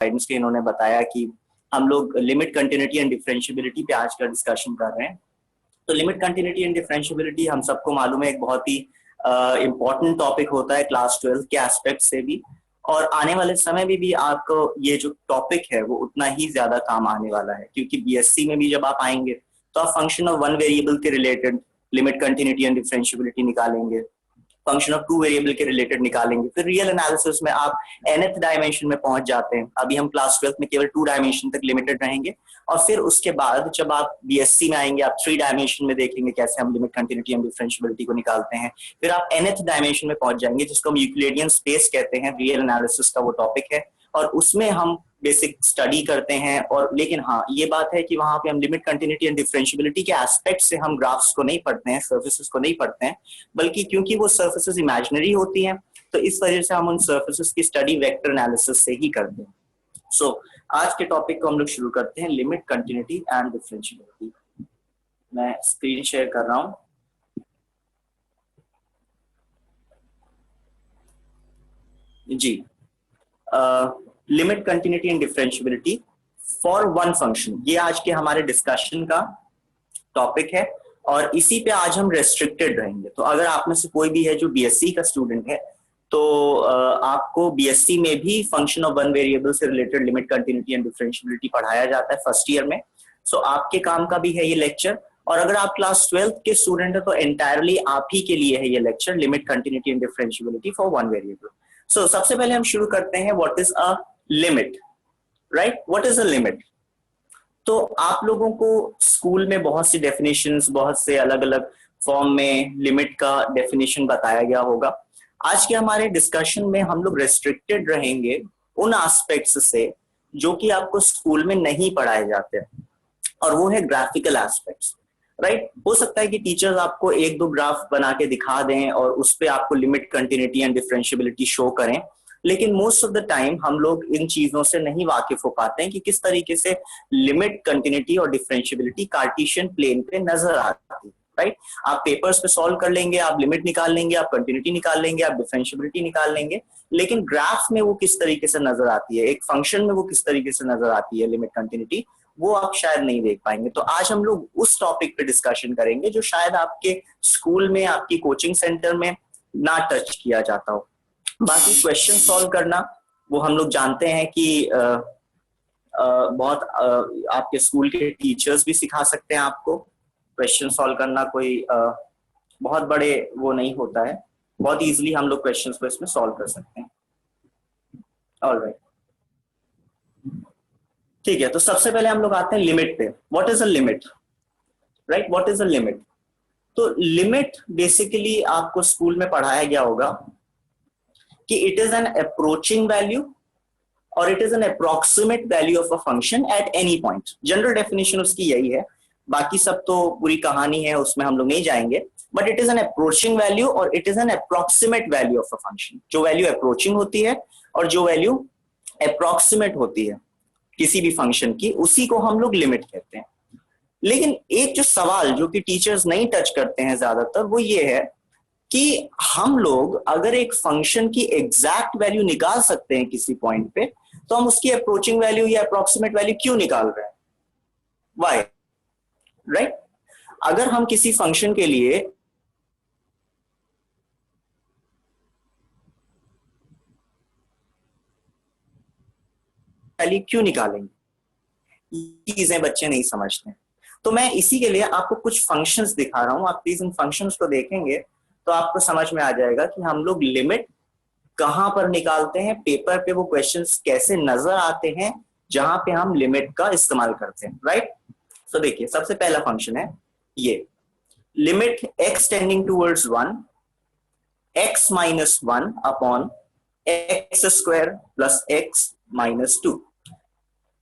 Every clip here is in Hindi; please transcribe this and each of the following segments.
गाइडेंस के इन्होंने बताया कि हम लोग लिमिट कंटिन्यूटी एंड डिफरेंशियबिलिटी पे आज का डिस्कशन कर रहे हैं। तो लिमिट कंटिन्यूटी एंड डिफरेंशियबिलिटी हम सबको मालूम है एक बहुत ही इम्पोर्टेंट टॉपिक होता है क्लास 12 के एस्पेक्ट से भी, और आने वाले समय में भी आपको ये जो टॉपिक है वो उतना ही ज्यादा काम आने वाला है, क्योंकि बीएससी में भी जब आप आएंगे तो आप फंक्शन ऑफ वन वेरिएबल के related limit continuity and differentiability निकालेंगे, फंक्शन ऑफ टू वेरिएबल के रिलेटेड निकालेंगे, फिर रियल एनालिसिस में आप nth डायमेंशन में पहुंच जाते हैं। अभी हम क्लास 12 में केवल 2 डायमेंशन तक लिमिटेड रहेंगे, और फिर उसके बाद जब आप बीएससी में आएंगे आप 3 डायमेंशन में देखेंगे कैसे हम लिमिट कंटिन्यूटी एंड डिफरेंशियबिलिटी को निकालते हैं। फिर आप nth डायमेंशन में पहुंच जाएंगे जिसको हम यूक्लिडियन स्पेस कहते हैं, रियल एनालिसिस का वो टॉपिक है, और उसमें हम बेसिक स्टडी करते हैं। और लेकिन हाँ, ये बात है कि वहां पे हम लिमिट कंटिन्यूटी एंड डिफरेंशियबिलिटी के एस्पेक्ट से हम ग्राफ्स को नहीं पढ़ते हैं, सर्फेसेस को नहीं पढ़ते हैं, बल्कि क्योंकि वो सर्फेसेस इमेजिनरी होती हैं तो इस वजह से हम उन सर्फेसेस की स्टडी वेक्टर एनालिसिस से ही करते हैं। सो आज के टॉपिक को हम लोग शुरू करते हैं, लिमिट कंटिन्यूटी एंड डिफरेंशियबिलिटी। मैं स्क्रीन शेयर कर रहा हूं। जी, limit continuity and differentiability for one function, ये आज के हमारे डिस्कशन का टॉपिक है, और इसी पे आज हम रेस्ट्रिक्टेड रहेंगे। तो अगर आप में से कोई भी है जो बीएससी का स्टूडेंट है तो आपको बीएससी में भी फंक्शन ऑफ वन वेरिएबल से related limit continuity and differentiability पढ़ाया जाता है फर्स्ट ईयर में। सो आपके काम का भी है ये लेक्चर, और अगर आप क्लास 12 के स्टूडेंट है तो एंटायरली आप ही के लिए है ये lecture, limit continuity and differentiability for one variable. So सबसे पहले हम शुरू करते हैं, what is a limit, right? What is a limit? तो आप लोगों को स्कूल में बहुत सी डेफिनेशंस, बहुत से अलग अलग फॉर्म में लिमिट का डेफिनेशन बताया गया होगा। आज के हमारे डिस्कशन में हम लोग रेस्ट्रिक्टेड रहेंगे उन एस्पेक्ट्स से जो कि आपको स्कूल में नहीं पढ़ाए जाते, और वो है ग्राफिकल एस्पेक्ट्स, राइट? हो सकता है कि टीचर्स आपको एक दो ग्राफ बना के दिखा दें और उस पे आपको limit continuity and differentiability show करें, लेकिन मोस्ट ऑफ द टाइम हम लोग इन चीजों से नहीं वाकिफ हो पाते हैं कि किस तरीके से लिमिट कंटिन्यूटी और डिफरेंशियबिलिटी कार्टेशियन प्लेन पे नजर आती है, राइट? आप पेपर्स पे सॉल्व कर लेंगे, आप लिमिट निकाल लेंगे, आप कंटिन्यूटी निकाल लेंगे, आप डिफरेंशियबिलिटी निकाल लेंगे, लेकिन ग्राफ में वो किस तरीके से नजर आती है, एक फंक्शन में वो किस तरीके से नजर आती है लिमिट कंटिन्यूटी, वो आप शायद नहीं देख पाएंगे। तो आज हम लोग उस टॉपिक पे डिस्कशन करेंगे जो शायद आपके स्कूल में, आपकी कोचिंग सेंटर में ना टच किया जाता हो। बाकी क्वेश्चन सॉल्व करना वो हम लोग जानते हैं कि बहुत आपके स्कूल के टीचर्स भी सिखा सकते हैं आपको क्वेश्चन सॉल्व करना, कोई बहुत बड़े वो नहीं होता है, बहुत इजीली हम लोग क्वेश्चंस को इसमें सॉल्व कर सकते हैं। ऑलराइट, ठीक है। तो सबसे पहले हम लोग आते हैं लिमिट पे। What is a limit, right? What is a limit? तो लिमिट बेसिकली आपको स्कूल में पढ़ाया गया होगा कि it is an approaching value और it is an approximate value of a function at any point. General definition उसकी यही है, बाकी सब तो पूरी कहानी है, उसमें हम लोग नहीं जाएंगे, but it is an approaching value और it is an approximate value of a function. जो वैल्यू अप्रोचिंग होती है और जो वैल्यू अप्रोक्सीमेट होती है किसी भी फंक्शन की, उसी को हम लोग लिमिट कहते हैं। लेकिन एक जो सवाल जो कि टीचर्स नहीं टच करते हैं ज्यादातर, वो ये है कि हम लोग अगर एक फंक्शन की एग्जैक्ट वैल्यू निकाल सकते हैं किसी पॉइंट पे, तो हम उसकी अप्रोचिंग वैल्यू या अप्रोक्सीमेट वैल्यू क्यों निकाल रहे हैं? Why, right? अगर हम किसी फंक्शन के लिए वैल्यू क्यों निकालेंगे, चीजें बच्चे नहीं समझते। तो मैं इसी के लिए आपको कुछ फंक्शंस दिखा रहा हूं, आप प्लीज इन फंक्शंस को देखेंगे तो आपको समझ में आ जाएगा कि हम लोग लिमिट कहां पर निकालते हैं, पेपर पे वो क्वेश्चंस कैसे नजर आते हैं जहां पे हम लिमिट का इस्तेमाल करते हैं, राइट? तो देखिए, सबसे पहला फंक्शन है ये, limit x tending towards 1 x minus 1 upon x square plus x minus 2।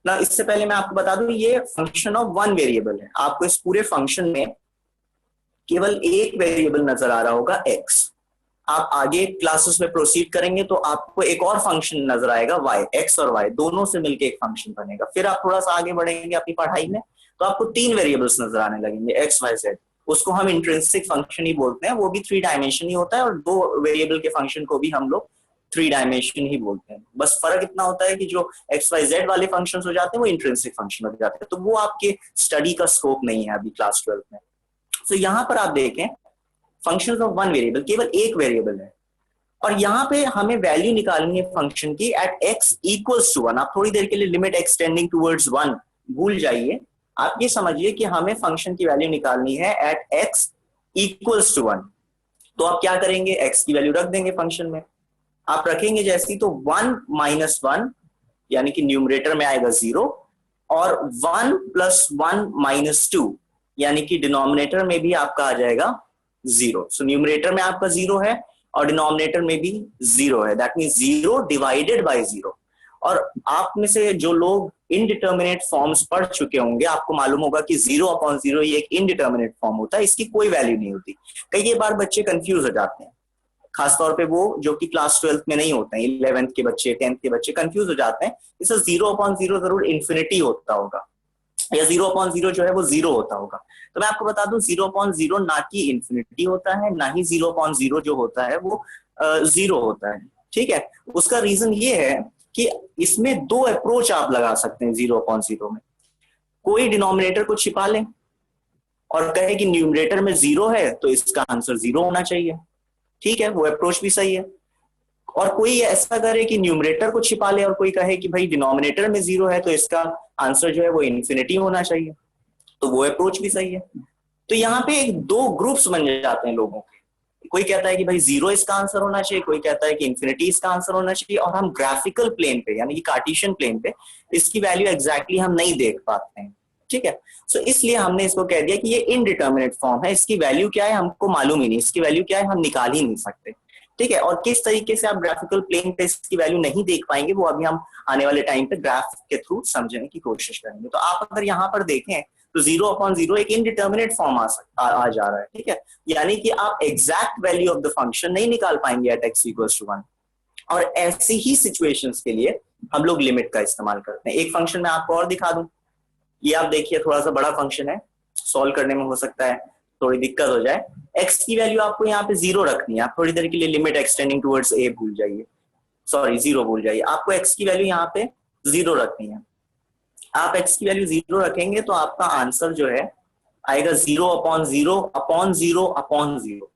ना, इससे पहले मैं आपको बता दूं ये फंक्शन ऑफ वन वेरिएबल है। आपको इस पूरे फंक्शन में केवल एक वेरिएबल नजर आ रहा होगा x। आप आगे क्लासेस में प्रोसीड करेंगे तो आपको एक और फंक्शन नजर आएगा y, x और y दोनों से मिलकर एक फंक्शन बनेगा। फिर आप थोड़ा सा आगे बढ़ेंगे अपनी पढ़ाई में तो आपको 3 वेरिएबल्स नजर आने लगेंगे, x, y, z। उसको हम इंट्रिंसिक फंक्शन ही बोलते हैं, वो भी 3 डायमेंशन ही होता है, और 2 वेरिएबल के फंक्शन को भी हम लोग थ्री डायमेंशन ही बोलते हैं। बस फर्क इतना होता है कि जो एक्स वाई जेड वाले फंक्शन हो जाते हैं वो इंट्रिंसिक फंक्शन हो जाते हैं, तो वो आपके स्टडी का स्कोप नहीं है अभी क्लास 12 में। तो यहाँ पर आप देखें फंक्शन ऑफ वन वेरिएबल, केवल एक वेरिएबल है, और यहाँ पे हमें वैल्यू निकालनी है फंक्शन की at x equals to one. आप थोड़ी देर के लिए लिमिट एक्सटेंडिंग टूवर्ड्स वन भूल जाइए, आप ये समझिए कि हमें फंक्शन की वैल्यू निकालनी है at x equals to one. तो आप क्या करेंगे, एक्स की वैल्यू रख देंगे फंक्शन में। आप रखेंगे जैसी तो वन माइनस वन यानी कि न्यूमरेटर में आएगा जीरो, और one plus one minus two यानी कि डिनोमिनेटर में भी आपका आ जाएगा जीरो। सो न्यूमरेटर में आपका जीरो है और डिनोमिनेटर में भी जीरो है, that mean zero divided by zero. और आप में से जो लोग इनडिटर्मिनेट फॉर्म्स पढ़ चुके होंगे आपको मालूम होगा कि जीरो अपॉन जीरो ये एक इनडिटर्मिनेट फॉर्म होता है, इसकी कोई वैल्यू नहीं होती। कई बार बच्चे कंफ्यूज हो जाते हैं, खासतौर पे वो जो कि क्लास 12th में नहीं होते हैं, 11th के बच्चे 10th के बच्चे कंफ्यूज हो जाते हैं। इससे जीरो अपॉन जीरो जरूर इन्फिनिटी होता होगा, या जीरो अपॉन जीरो जो है वो जीरो होता होगा। तो मैं आपको बता दूं जीरो अपॉन जीरो ना कि इन्फिनिटी होता है, ना ही जीरो अपॉन जीरो जो होता है वो जीरो होता है। ठीक है, उसका रीजन ये है कि इसमें दो अप्रोच आप लगा सकते हैं जीरो अपॉन जीरो में। कोई डिनोमिनेटर को छिपा ले और कहे कि न्यूमरेटर में जीरो है तो इसका आंसर जीरो होना चाहिए, ठीक है, वो अप्रोच भी सही है। और कोई ऐसा करे कि न्यूमरेटर को छिपा ले और कोई कहे कि भाई डिनोमिनेटर में जीरो है तो इसका आंसर जो है वो इन्फिनिटी होना चाहिए, तो वो अप्रोच भी सही है। तो यहाँ पे एक दो ग्रुप्स बन जाते हैं लोगों के, कोई कहता है कि भाई जीरो इसका आंसर होना चाहिए, कोई कहता है कि इन्फिनिटी इसका आंसर होना चाहिए, और हम ग्राफिकल प्लेन पे यानी कि कार्टेशियन प्लेन पे इसकी वैल्यू एग्जैक्टली हम नहीं देख पाते हैं। ठीक है, सो इसलिए हमने इसको कह दिया कि ये इनडिटर्मिनेट फॉर्म है, इसकी वैल्यू क्या है हमको मालूम ही नहीं, इसकी वैल्यू क्या है हम निकाल ही नहीं सकते। ठीक है, और किस तरीके से आप ग्राफिकल प्लेन पे इसकी वैल्यू नहीं देख पाएंगे वो अभी हम आने वाले टाइम पे ग्राफ के थ्रू समझने की कोशिश करेंगे। तो आप अगर यहाँ पर देखें तो जीरो अपॉन जीरो एक इनडिटर्मिनेट फॉर्म आ जा रहा है। ठीक है, यानी कि आप exact value of the function नहीं निकाल पाएंगे at x equals to one. और ऐसी ही सिचुएशंस के लिए हम लोग लिमिट का इस्तेमाल करते हैं। एक फंक्शन में आपको और दिखा दूं, ये आप देखिए थोड़ा सा बड़ा फंक्शन है, सॉल्व करने में हो सकता है थोड़ी दिक्कत हो जाए। एक्स की वैल्यू आपको यहाँ पे जीरो रखनी है, आप थोड़ी देर के लिए लिमिट एक्सटेंडिंग टुवर्ड्स ए भूल जाइए, सॉरी जीरो भूल जाइए, आपको एक्स की वैल्यू यहाँ पे जीरो रखनी है। आप एक्स की वैल्यू जीरो रखेंगे तो आपका आंसर जो है आएगा zero upon zero upon zero upon zero,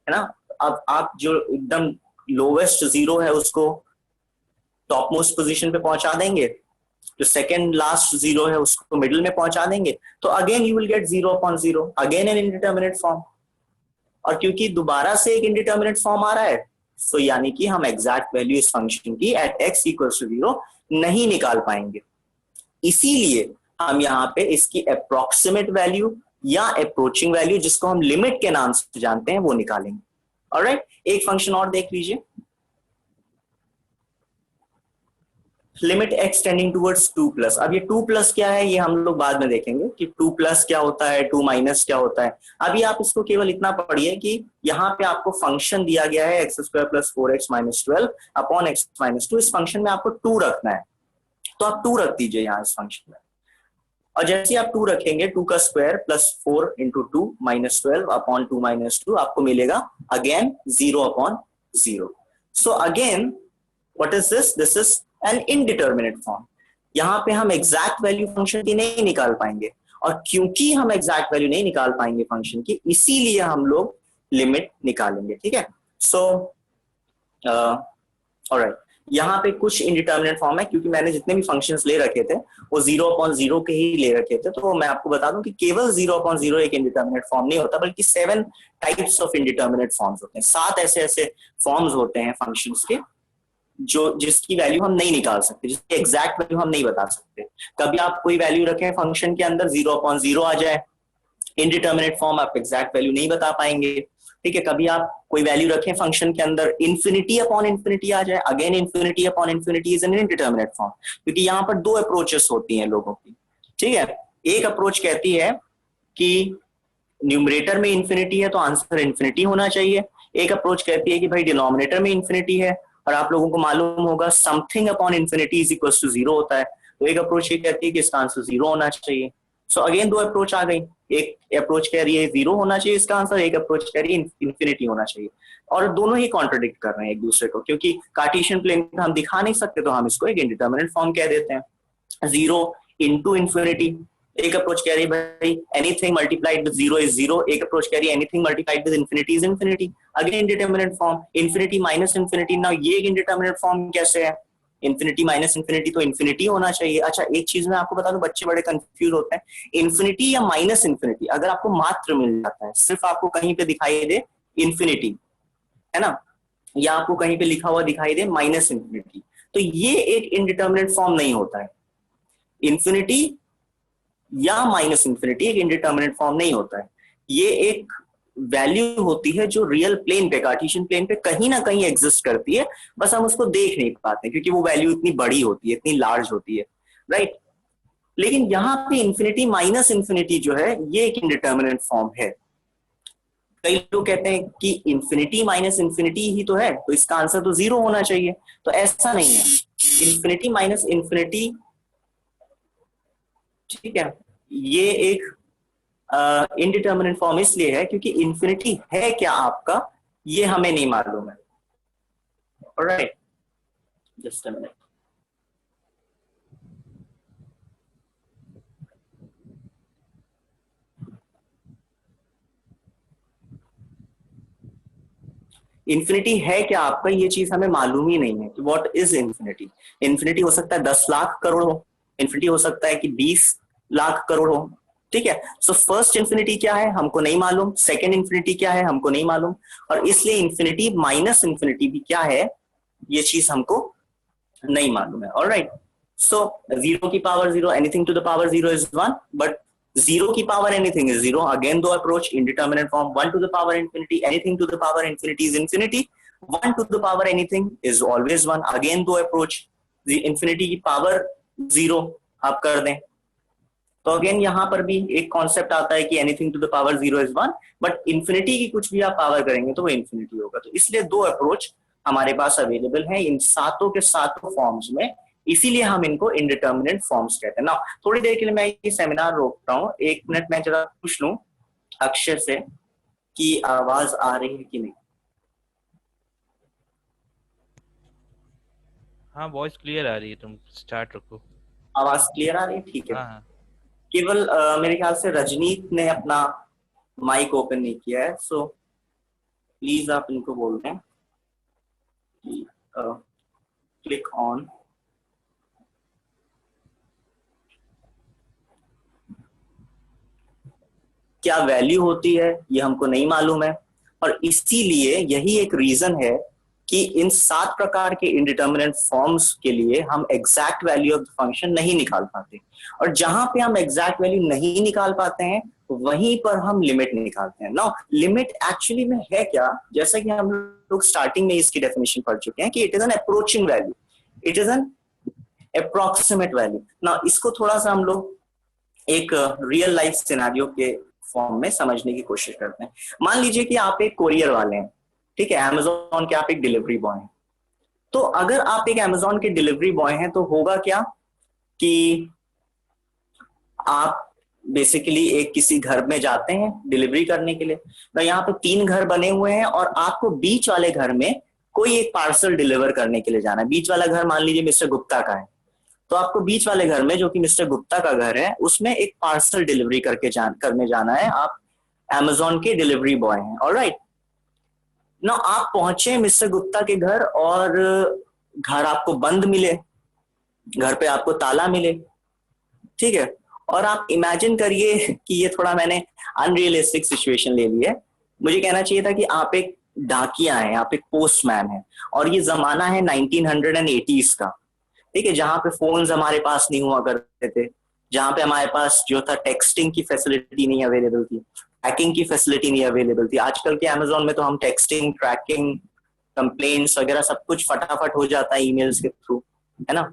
है ना। अब आप जो एकदम लोवेस्ट जीरो है उसको टॉप मोस्ट पोजिशन पे पहुंचा देंगे, जो सेकेंड लास्ट जीरो है उसको मिडिल में पहुंचा देंगे, तो again you will get zero upon zero, again an indeterminate form. और क्योंकि दोबारा से एक इनडिटर्मिनेट फॉर्म आ रहा है, तो यानी कि हम एग्जैक्ट वैल्यू इस फंक्शन की at x equals to zero नहीं निकाल पाएंगे। इसीलिए हम यहाँ पे इसकी अप्रोक्सीमेट वैल्यू या अप्रोचिंग वैल्यू, जिसको हम लिमिट के नाम से जानते हैं, वो निकालेंगे। ऑलराइट, एक फंक्शन और देख लीजिए, limit x tending towards two plus. अब ये टू प्लस क्या है ये हम लोग बाद में देखेंगे कि टू प्लस क्या होता है, टू माइनस क्या होता है। अभी आप इसको केवल इतना पढ़िए कि यहाँ पे आपको फंक्शन दिया गया है x square plus 4x minus 12 upon X minus 2। इस फंक्शन में आपको टू रखना है, तो आप टू रख दीजिए यहाँ इस फंक्शन में, और जैसे आप टू रखेंगे टू का square plus 4 into two minus 12 upon 2 minus 2 आपको मिलेगा again zero upon zero. So again what is this, this is an indeterminate form. यहाँ पे हम एग्जैक्ट वैल्यू फंक्शन की नहीं निकाल पाएंगे, और क्योंकि हम एग्जैक्ट वैल्यू नहीं निकाल पाएंगे फंक्शन की, इसीलिए हम लोग लिमिट निकालेंगे। ठीक है, सो ऑलराइट, यहाँ पे कुछ इनडिटर्मिनेट फॉर्म है, क्योंकि मैंने जितने भी फंक्शंस ले रखे थे वो जीरो अपॉन जीरो के ही ले रखे थे, तो मैं आपको बता दूं कि केवल जीरो अपॉन जीरो एक इनडिटर्मिनेट फॉर्म नहीं होता, बल्कि 7 टाइप्स ऑफ इनडिटर्मिनेट फॉर्म्स होते हैं। 7 ऐसे फॉर्म्स होते हैं फंक्शंस के जो जिसकी वैल्यू हम नहीं निकाल सकते, जिसकी एग्जैक्ट वैल्यू हम नहीं बता सकते। कभी आप कोई वैल्यू रखें फंक्शन के अंदर, जीरो अपॉन जीरो आ जाए, इनडिटर्मिनेट फॉर्म, आप एग्जैक्ट वैल्यू नहीं बता पाएंगे। ठीक है, कभी आप कोई वैल्यू रखें फंक्शन के अंदर, इन्फिनिटी अपॉन इन्फिनिटी आ जाए, again infinity upon infinity is an indeterminate form, क्योंकि यहाँ पर दो अप्रोचेस होती हैं लोगों की। ठीक है, एक अप्रोच कहती है कि न्यूमरेटर में इन्फिनिटी है तो आंसर इन्फिनिटी होना चाहिए, एक अप्रोच कहती है कि भाई डिनोमिनेटर में इन्फिनिटी है, और आप लोगों को मालूम होगा something upon infinity is equal to zero होता है, तो एक अप्रोच ये कहती है कि इसका आंसर जीरो होना चाहिए। सो अगेन दो अप्रोच आ गई, एक अप्रोच कह रही है जीरो होना चाहिए इसका आंसर, एक अप्रोच कह रही है इंफिनिटी होना चाहिए, और दोनों ही कॉन्ट्रोडिक्ट कर रहे हैं एक दूसरे को, क्योंकि कार्टेशियन प्लेन में हम दिखा नहीं सकते तो हम इसको एक इंडिटरमिनेट फॉर्म कह देते हैं, जीरो इंटू इंफिनिटी। एक अप्रोच कह रही है भाई anything multiplied with zero is zero, एक अप्रोच कह रही है anything multiplied with infinity is infinity, again indeterminate form, infinity minus infinity. Now ये एक इंडिटरमिनेट फॉर्म कैसे है, इंफिनिटी माइनस इंफिनिटी तो इंफिनिटी होना चाहिए। अच्छा एक चीज मैं आपको बता दूं, बच्चे बड़े कंफ्यूज होते हैं, इंफिनिटी या माइनस इंफिनिटी अगर आपको मात्र मिल जाता है, सिर्फ आपको कहीं पे दिखाई दे इंफिनिटी, है ना, या आपको कहीं पे लिखा हुआ दिखाई दे माइनस इंफिनिटी, तो ये एक इंडिटरमिनेट फॉर्म नहीं होता है। इंफिनिटी या माइनस इंफिनिटी एक इंडिटरमिनेट फॉर्म नहीं होता है, ये एक वैल्यू होती है जो रियल प्लेन पे, कार्टेशियन प्लेन पे कहीं ना कहीं एग्जिस्ट करती है, बस हम उसको देख नहीं पाते क्योंकि वो वैल्यू इतनी बड़ी होती है, इतनी लार्ज होती है, राइट। लेकिन यहाँ पे इंफिनिटी माइनस इंफिनिटी जो है ये एक इंडिटरमिनेट फॉर्म है। कई लोग कहते हैं कि इंफिनिटी माइनस इंफिनिटी ही तो है, तो इसका आंसर तो जीरो होना चाहिए, तो ऐसा नहीं है। इंफिनिटी माइनस इंफिनिटी, ठीक है, ये एक इनडिटर्मिनेट फॉर्म इसलिए है क्योंकि इंफिनिटी है क्या आपका ये हमें नहीं मालूम है। Alright, just a minute. Infinity है क्या आपका ये चीज हमें मालूम ही नहीं है कि व्हाट इज इंफिनिटी। इंफिनिटी हो सकता है 10 लाख करोड़ हो, इंफिनिटी हो सकता है कि 20 लाख करोड़ हो, ठीक है। सो फर्स्ट इंफिनिटी क्या है हमको नहीं मालूम, सेकंड इंफिनिटी क्या है हमको नहीं मालूम, और इसलिए इंफिनिटी माइनस इंफिनिटी भी क्या है ये चीज हमको नहीं मालूम है। ऑलराइट, सो जीरो की power zero, anything to the power zero is one, but zero की power anything is zero. Again दो approach, indeterminate form, one to the power infinity, anything to the power infinity is infinity, one to the power anything is always one. Again दो अप्रोच, इंफिनिटी की पावर जीरो आप कर दें तो अगेन यहां पर भी एक कॉन्सेप्ट आता है कि anything to the power zero is one, but infinity की कुछ भी आप पावर करेंगे तो वो इंफिनिटी होगा। तो इसलिए दो अप्रोच हमारे पास अवेलेबल है इन सातों के सातों फॉर्म्स में, इसीलिए हम इनको इंडिटर्मिनेट फॉर्म्स कहते हैं ना। थोड़ी देर के लिए मैं ये सेमिनार रोकता हूँ, एक मिनट मैं जरा पूछ लूं अक्षय से कि आवाज आ रही है कि नहीं। हाँ वॉइस क्लियर आ रही है, तुम स्टार्ट रखो। आवाज क्लियर आ रही है, ठीक है। हाँ हाँ केवल मेरे ख्याल से रजनीत ने अपना माइक ओपन नहीं किया है, सो प्लीज आप इनको बोल दें कि क्लिक ऑन। क्या वैल्यू होती है ये हमको नहीं मालूम है, और इसीलिए यही एक रीजन है कि इन 7 प्रकार के इंडिटर्मिनेट फॉर्म्स के लिए हम exact value of the function नहीं निकाल पाते, और जहां पे हम एग्जैक्ट वैल्यू नहीं निकाल पाते हैं वहीं पर हम लिमिट निकालते हैं। नाउ लिमिट एक्चुअली में है क्या, जैसा कि हम लोग स्टार्टिंग में इसकी डेफिनेशन पढ़ चुके हैं कि it is an approaching value, it is an approximate value. Now इसको थोड़ा सा हम लोग एक रियल लाइफ सिनेरियो के फॉर्म में समझने की कोशिश करते हैं। मान लीजिए कि आप एक कोरियर वाले हैं, ठीक है, अमेजोन के आप एक डिलीवरी बॉय हैं। तो अगर आप एक अमेजोन के डिलीवरी बॉय हैं तो होगा क्या कि आप बेसिकली एक किसी घर में जाते हैं डिलीवरी करने के लिए, तो यहाँ पे 3 घर बने हुए हैं और आपको बीच वाले घर में कोई एक पार्सल डिलीवर करने के लिए जाना है। बीच वाला घर मान लीजिए मिस्टर गुप्ता का है, तो आपको बीच वाले घर में जो कि मिस्टर गुप्ता का घर है उसमें एक पार्सल डिलीवरी करने जाना है। आप अमेजोन के डिलीवरी बॉय हैं। ऑलराइट, ना आप पहुंचे मिस्टर गुप्ता के घर और घर आपको बंद मिले, घर पे आपको ताला मिले, ठीक है, और आप इमेजिन करिए कि ये थोड़ा मैंने अनरियलिस्टिक सिचुएशन ले ली है, मुझे कहना चाहिए था कि आप एक डाकिया हैं, आप एक पोस्टमैन हैं, और ये जमाना है 1980s का, ठीक है, जहां पे फोन्स हमारे पास नहीं हुआ करते थे, जहां पे हमारे पास जो था टेक्सटिंग की फैसिलिटी नहीं अवेलेबल थी, ट्रैकिंग की फैसिलिटी नहीं अवेलेबल थी। आजकल के अमेजोन में तो हम टेक्सटिंग, ट्रैकिंग, कंप्लेंट्स वगैरह सब कुछ फटाफट हो जाता है ईमेल्स के थ्रू, है ना।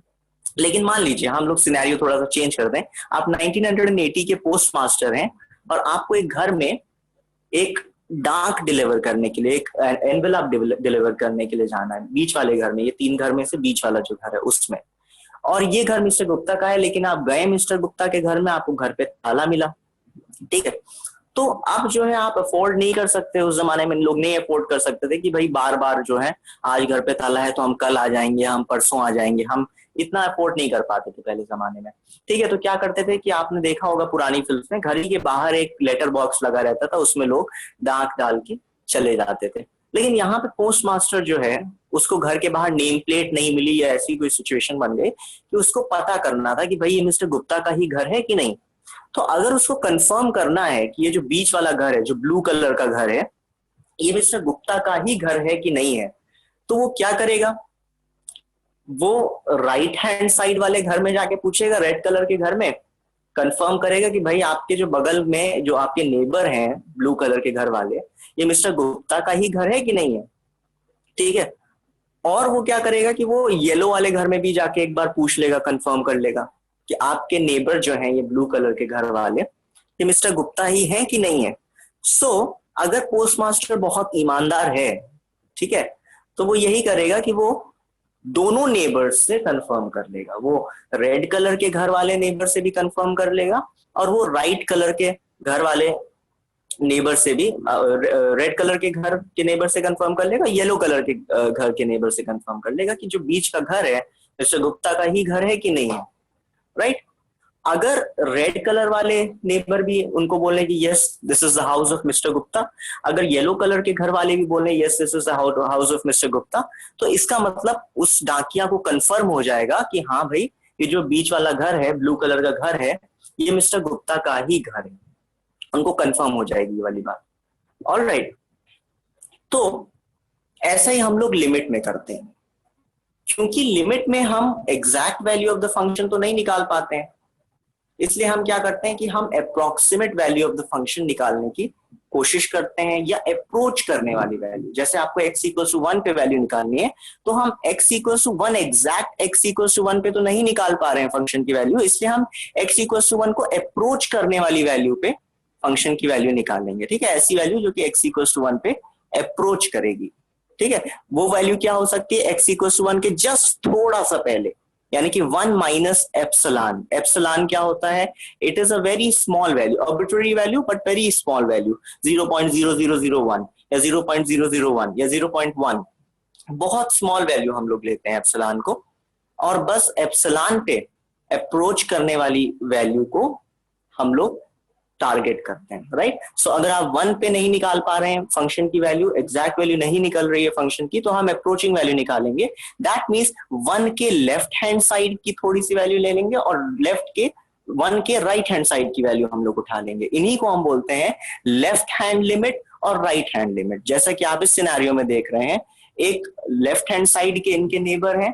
लेकिन मान लीजिए हम लोग सिनेरियो थोड़ा सा चेंज कर दें, आप 1980 के पोस्ट मास्टर हैं और आपको एक घर में एक डाक डिलीवर करने के लिए, एक एनवेलप डिलीवर करने के लिए जाना है बीच वाले घर में, ये 3 घर में से बीच वाला जो घर है उसमें। और ये घर मिस्टर गुप्ता का है, लेकिन आप गए मिस्टर गुप्ता के घर में, आपको घर पे ताला मिला, ठीक है। तो अब जो है आप अफोर्ड नहीं कर सकते, उस जमाने में लोग नहीं अफोर्ड कर सकते थे कि भाई बार बार जो है आज घर पे ताला है तो हम कल आ जाएंगे, हम परसों आ जाएंगे, हम इतना अफोर्ड नहीं कर पाते थे पहले जमाने में, ठीक है। तो क्या करते थे कि आपने देखा होगा पुरानी फिल्म में, घर के बाहर एक लेटर बॉक्स लगा रहता था, उसमें लोग डाक डाल के चले जाते थे। लेकिन यहाँ पे पोस्ट मास्टर जो है उसको घर के बाहर नेम प्लेट नहीं मिली या ऐसी कोई सिचुएशन बन गई कि उसको पता करना था कि भाई ये मिस्टर गुप्ता का ही घर है कि नहीं। तो अगर उसको कंफर्म करना है कि ये जो बीच वाला घर है, जो ब्लू कलर का घर है, ये मिस्टर गुप्ता का ही घर है कि नहीं है, तो वो क्या करेगा, वो राइट हैंड साइड वाले घर में जाके पूछेगा, रेड कलर के घर में कंफर्म करेगा कि भाई आपके जो बगल में जो आपके नेबर हैं ब्लू कलर के घर वाले, ये मिस्टर गुप्ता का ही घर है कि नहीं है, ठीक है। और वो क्या करेगा कि वो येलो वाले घर में भी जाके एक बार पूछ लेगा, कंफर्म कर लेगा कि आपके नेबर जो हैं ये ब्लू कलर के घर वाले, ये मिस्टर गुप्ता ही हैं कि नहीं है। सो अगर पोस्ट मास्टर बहुत ईमानदार है, ठीक है, तो वो यही करेगा कि वो दोनों नेबर्स से कंफर्म कर लेगा, वो रेड कलर के घर वाले नेबर से भी कंफर्म कर लेगा और वो राइट कलर के घर वाले नेबर से भी, रेड कलर के घर के नेबर से कंफर्म कर लेगा, येलो कलर के घर के नेबर से कंफर्म कर लेगा कि जो बीच का घर है मिस्टर गुप्ता का ही घर है कि नहीं है, राइट। अगर रेड कलर वाले नेबर भी उनको बोले कि yes this is the house of mister Gupta, अगर येलो कलर के घर वाले भी बोले yes this is the house of mister Gupta, तो इसका मतलब उस डाकिया को कंफर्म हो जाएगा कि हाँ भाई ये जो बीच वाला घर है, ब्लू कलर का घर है, ये मिस्टर गुप्ता का ही घर है, उनको कंफर्म हो जाएगी ये वाली बात। ऑलराइट, तो ऐसा ही हम लोग लिमिट में करते हैं, क्योंकि लिमिट में हम exact value of the function तो नहीं निकाल पाते हैं, इसलिए हम क्या करते हैं कि हम approximate value of the function निकालने की कोशिश करते हैं, या अप्रोच करने वाली वैल्यू। जैसे आपको x इक्वल टू 1 पे वैल्यू निकालनी है, तो हम x equal to 1 exact x equal to 1 पे तो नहीं निकाल पा रहे हैं फंक्शन की वैल्यू, इसलिए हम x इक्वल टू 1 को अप्रोच करने वाली वैल्यू पे फंक्शन की वैल्यू निकालेंगे, ठीक है। ऐसी वैल्यू जो कि x इक्वल टू 1 पे अप्रोच करेगी, ठीक है। वो वैल्यू क्या हो सकती है, x इक्वल टू 1 के जस्ट थोड़ा सा पहले, यानी कि 1 माइनस एप्सिलॉन। एप्सिलॉन क्या होता है, it is a very small value, arbitrary value but very small value, 0.0001 या 0.001 या 0.1, बहुत स्मॉल वैल्यू हम लोग लेते हैं एप्सिलॉन को, और बस एप्सिलॉन पे अप्रोच करने वाली वैल्यू को हम लोग टारगेट करते हैं, राइट। सो अगर आप 1 पे नहीं निकाल पा रहे हैं फंक्शन की वैल्यू, एग्जैक्ट वैल्यू नहीं निकल रही है फंक्शन की, तो हम अप्रोचिंग वैल्यू निकालेंगे। दैट मींस 1 के लेफ्ट हैंड साइड की थोड़ी सी वैल्यू ले लेंगे और 1 के राइट हैंड साइड की वैल्यू हम लोग उठा लेंगे। इन्हीं को हम बोलते हैं लेफ्ट हैंड लिमिट और राइट हैंड लिमिट। जैसा कि आप इस सिनेरियो में देख रहे हैं, एक लेफ्ट हैंड साइड के इनके नेबर हैं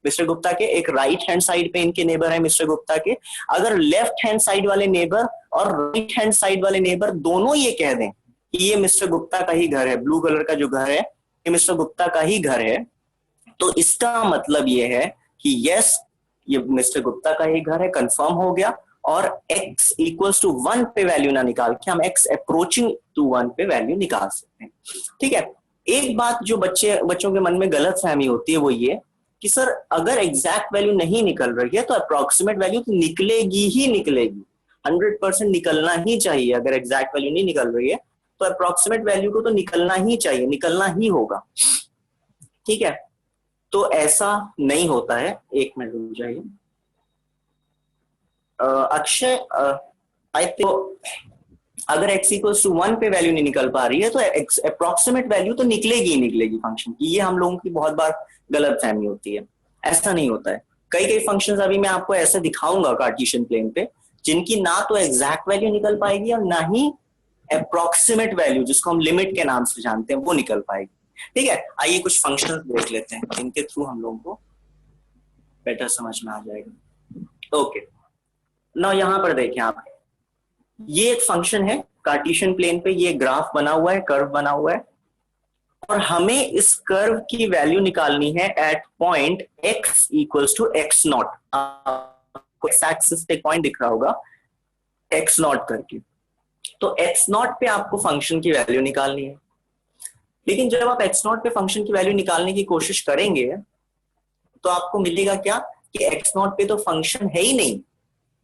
मिस्टर गुप्ता के, एक राइट हैंड साइड पे इनके नेबर है मिस्टर गुप्ता के। अगर लेफ्ट हैंड साइड वाले नेबर और राइट हैंड साइड वाले नेबर दोनों ये कह दें कि ये मिस्टर गुप्ता का ही घर है, ब्लू कलर का जो घर है ये मिस्टर गुप्ता का ही घर है, तो इसका मतलब ये है कि यस ये मिस्टर गुप्ता का ही घर है, कंफर्म हो गया। और x इक्वल्स टू 1 पे वैल्यू ना निकाल के हम x अप्रोचिंग टू 1 पे वैल्यू निकाल सकते हैं, ठीक है। एक बात जो बच्चों के मन में गलत फहमी होती है वो ये कि सर अगर एग्जैक्ट वैल्यू नहीं निकल रही है तो अप्रोक्सीमेट वैल्यू तो निकलेगी ही निकलेगी, 100% निकलना ही चाहिए। अगर एग्जैक्ट वैल्यू नहीं निकल रही है तो अप्रोक्सीमेट वैल्यू को तो निकलना ही चाहिए, निकलना ही होगा, ठीक है। तो ऐसा नहीं होता है। एक मिनट रुक जाइए अक्षय, आई थिंक अगर x इक्वल्स टू 1 पे वैल्यू नहीं निकल पा रही है तो अप्रोक्सीमेट वैल्यू तो निकलेगी ही निकलेगी फंक्शन की। ये हम लोगों की बहुत बार गलत फहमी होती है, ऐसा नहीं होता है। कई फंक्शंस अभी मैं आपको ऐसे दिखाऊंगा कार्टेशियन प्लेन पे जिनकी ना तो एग्जैक्ट वैल्यू निकल पाएगी और ना ही अप्रोक्सीमेट वैल्यू जिसको हम लिमिट के नाम से जानते हैं वो निकल पाएगी, ठीक है। आइए कुछ फंक्शंस देख लेते हैं जिनके थ्रू हम लोगों को बेटर समझ में आ जाएगा। ओके, ना यहाँ पर देखें आप, ये एक फंक्शन है कार्टेशियन प्लेन पे, ये ग्राफ बना हुआ है, कर्व बना हुआ है, और हमें इस कर्व की वैल्यू निकालनी है at point x equals to x naught. आपको एक्स एक्सिस पे पॉइंट दिख रहा होगा x नॉट करके, तो x नॉट पे आपको फंक्शन की वैल्यू निकालनी है। लेकिन जब आप x नॉट पे फंक्शन की वैल्यू निकालने की कोशिश करेंगे तो आपको मिलेगा क्या कि x0 पे तो फंक्शन है ही नहीं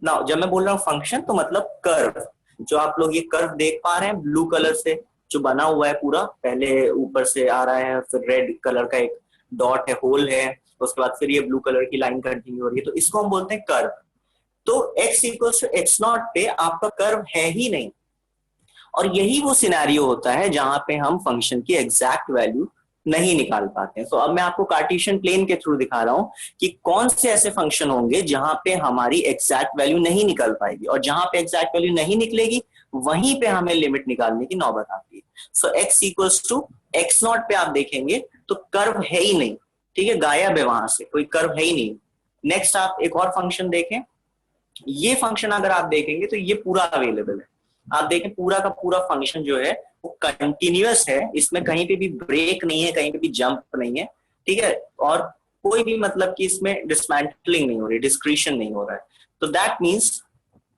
ना। जब मैं बोल रहा हूँ फंक्शन तो मतलब कर्व, जो आप लोग ये कर्व देख पा रहे हैं ब्लू कलर से जो बना हुआ है पूरा, पहले ऊपर से आ रहा है, फिर रेड कलर का एक डॉट है, होल है, उसके बाद फिर ये ब्लू कलर की लाइन कंटिन्यू हो रही है, तो इसको हम बोलते हैं कर्व। तो x इक्वल्स टू x0 पे आपका कर्व है ही नहीं, और यही वो सिनेरियो होता है जहां पे हम फंक्शन की एग्जैक्ट वैल्यू नहीं निकाल पाते हैं। तो अब मैं आपको कार्टेशियन प्लेन के थ्रू दिखा रहा हूं कि कौन से ऐसे फंक्शन होंगे जहां पे हमारी एग्जैक्ट वैल्यू नहीं निकल पाएगी, और जहां पे एग्जैक्ट वैल्यू नहीं निकलेगी वहीं पे हमें लिमिट निकालने की नौबत आती है। सो x इक्वल्स टू x0 पे आप देखेंगे तो कर्व है ही नहीं, ठीक है, गायब है, वहां से कोई कर्व है ही नहीं। नेक्स्ट आप एक और फंक्शन देखें, ये फंक्शन अगर आप देखेंगे तो ये पूरा अवेलेबल है। आप देखें पूरा का पूरा फंक्शन जो है वो कंटिन्यूअस है, इसमें कहीं पे भी ब्रेक नहीं है, कहीं पे भी जंप नहीं है, ठीक है, और कोई भी मतलब कि इसमें डिसमेंटलिंग नहीं हो रही, डिस्क्रीशन नहीं हो रहा है। तो दैट मीन्स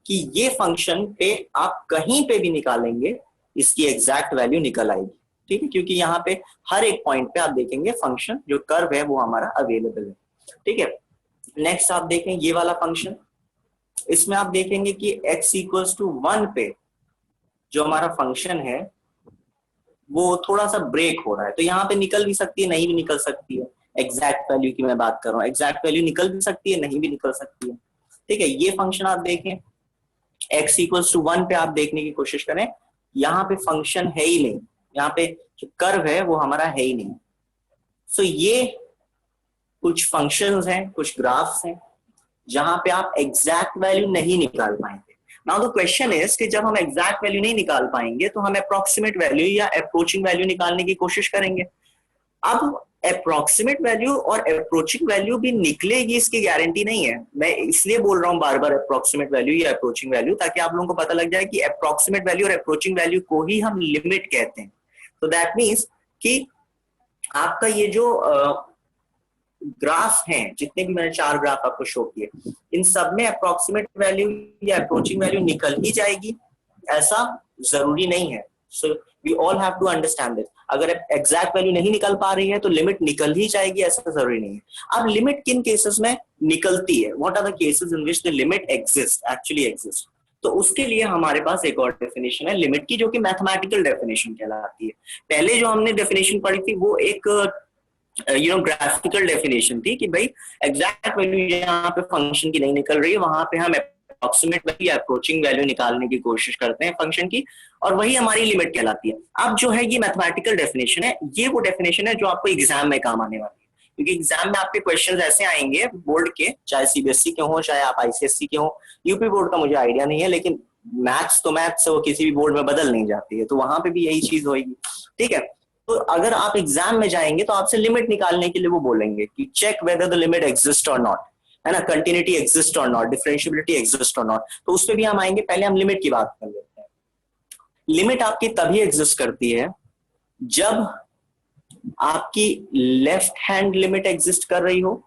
कि ये फंक्शन पे आप कहीं पे भी निकालेंगे इसकी एग्जैक्ट वैल्यू निकल आएगी, ठीक है, क्योंकि यहाँ पे हर एक पॉइंट पे आप देखेंगे फंक्शन जो कर्व है वो हमारा अवेलेबल है, ठीक है। नेक्स्ट आप देखें ये वाला फंक्शन, इसमें आप देखेंगे कि x इक्वल्स टू 1 पे जो हमारा फंक्शन है वो थोड़ा सा ब्रेक हो रहा है, तो यहाँ पे निकल भी सकती है, नहीं भी निकल सकती है। एग्जैक्ट वैल्यू की मैं बात कर रहा हूँ, एग्जैक्ट वैल्यू निकल भी सकती है, नहीं भी निकल सकती है, ठीक है। ये फंक्शन आप देखें x इक्वल्स टू 1 पे आप देखने की कोशिश करें, यहाँ पे फंक्शन है ही नहीं, यहाँ पे जो कर्व है वो हमारा है ही नहीं। सो ये कुछ फंक्शंस हैं, कुछ ग्राफ्स हैं जहां पे आप एग्जैक्ट वैल्यू नहीं निकाल पाएंगे। नाउ द क्वेश्चन इज कि जब हम एग्जैक्ट वैल्यू नहीं निकाल पाएंगे तो हम अप्रोक्सीमेट वैल्यू या अप्रोचिंग वैल्यू निकालने की कोशिश करेंगे। अब अप्रोक्सीमेट वैल्यू और अप्रोचिंग वैल्यू भी निकलेगी इसकी गारंटी नहीं है, मैं इसलिए बोल रहा हूं बार बार अप्रोक्सीमेट वैल्यू या अप्रोचिंग वैल्यू, ताकि आप लोगों को पता लग जाए कि अप्रोक्सीमेट वैल्यू और अप्रोचिंग वैल्यू को ही हम लिमिट कहते हैं। तो दैट मीन्स कि आपका ये जो ग्राफ हैं, जितने भी मैंने 4 ग्राफ आपको शो किए, इन सब में अप्रोक्सीमेट वैल्यू या अप्रोचिंग वैल्यू निकल ही जाएगी ऐसा जरूरी नहीं है। So we all have to understand this. अगर एग्जैक्ट वैल्यू नहीं निकल पा रही है तो लिमिट निकल ही जाएगी ऐसा जरूरी नहीं है। अब लिमिट किन केसेस में निकलती है, what are the cases in which the limit exist, actually exist, तो उसके लिए हमारे पास एक और डेफिनेशन है लिमिट की, जो कि मैथमेटिकल डेफिनेशन कहलाती है। पहले जो हमने डेफिनेशन पढ़ी थी वो एक ग्राफिकल डेफिनेशन थी कि भाई एग्जैक्ट वैल्यू यहाँ पे फंक्शन की नहीं निकल रही है, वहां पे हम अप्रोक्सीमेट वैल्यू या अप्रोचिंग वैल्यू निकालने की कोशिश करते हैं फंक्शन की, और वही हमारी लिमिट कहलाती है। अब जो है ये मैथमेटिकल डेफिनेशन है, ये वो डेफिनेशन है जो आपको एग्जाम में काम आने वाली है, क्योंकि एग्जाम में आपके क्वेश्चंस ऐसे आएंगे बोर्ड के, चाहे सीबीएसई के हो चाहे आप आईसीएसई के हो, यूपी बोर्ड का मुझे आइडिया नहीं है, लेकिन मैथ्स तो मैथ्स वो किसी भी बोर्ड में बदल नहीं जाती है, तो वहां पे भी यही चीज होगी, ठीक है। तो अगर आप एग्जाम में जाएंगे तो आपसे लिमिट निकालने के लिए वो बोलेंगे कि check whether the limit exist और नॉट, है ना, कंटिन्यूटी एग्जिस्ट और नॉट, डिफरेंशिएबिलिटी एग्जिस्ट और नॉट, तो उस पर भी हम आएंगे। पहले हम लिमिट की बात कर लेते हैं। लिमिट आपकी तभी एग्जिस्ट करती है जब आपकी लेफ्ट हैंड लिमिट एग्जिस्ट कर रही हो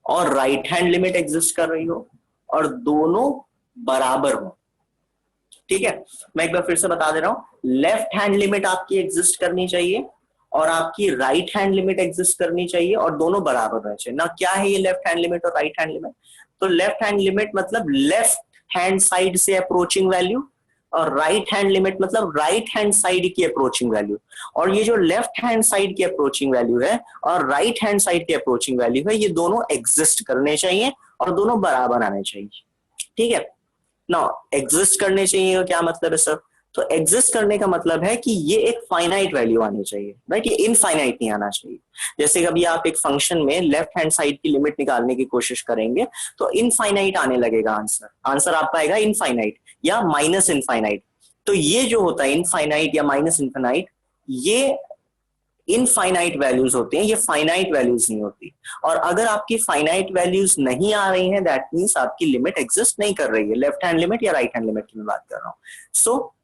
और राइट हैंड लिमिट एग्जिस्ट कर रही हो और दोनों बराबर हो, ठीक है। मैं एक बार फिर से बता दे रहा हूं, लेफ्ट हैंड लिमिट आपकी एग्जिस्ट करनी चाहिए और आपकी राइट हैंड लिमिट एग्जिस्ट करनी चाहिए, और दोनों बराबर रहना चाहिए ना। क्या है ये लेफ्ट हैंड लिमिट और राइट हैंड लिमिट? तो लेफ्ट हैंड लिमिट मतलब लेफ्ट हैंड साइड से अप्रोचिंग वैल्यू, और राइट हैंड लिमिट मतलब राइट हैंड साइड की अप्रोचिंग वैल्यू। और ये जो लेफ्ट हैंड साइड की अप्रोचिंग वैल्यू है और राइट हैंड साइड की अप्रोचिंग वैल्यू है, ये दोनों एग्जिस्ट करने चाहिए और दोनों बराबर आने चाहिए, ठीक है ना। एग्जिस्ट करने चाहिए क्या मतलब है सर? तो एग्जिस्ट करने का मतलब है कि ये एक फाइनाइट वैल्यू आनी चाहिए, राइट, ये इनफाइनाइट नहीं आना चाहिए। जैसे कभी आप एक फंक्शन में लेफ्ट हैंड साइड की लिमिट निकालने की कोशिश करेंगे तो इनफाइनाइट आने लगेगा आंसर, आंसर आपका आएगा इनफाइनाइट या माइनस इनफाइनाइट। तो ये जो होता है इनफाइनाइट या माइनस इनफाइनाइट, ये इनफाइनाइट वैल्यूज होते हैं, ये फाइनाइट वैल्यूज नहीं होती। और अगर आपकी फाइनाइट वैल्यूज नहीं आ रही हैं, दैट मींस आपकी लिमिट एग्जिस्ट नहीं कर रही है, लेफ्ट हैंड लिमिट या राइट हैंड लिमिट की मैं बात कर रहा हूं। सो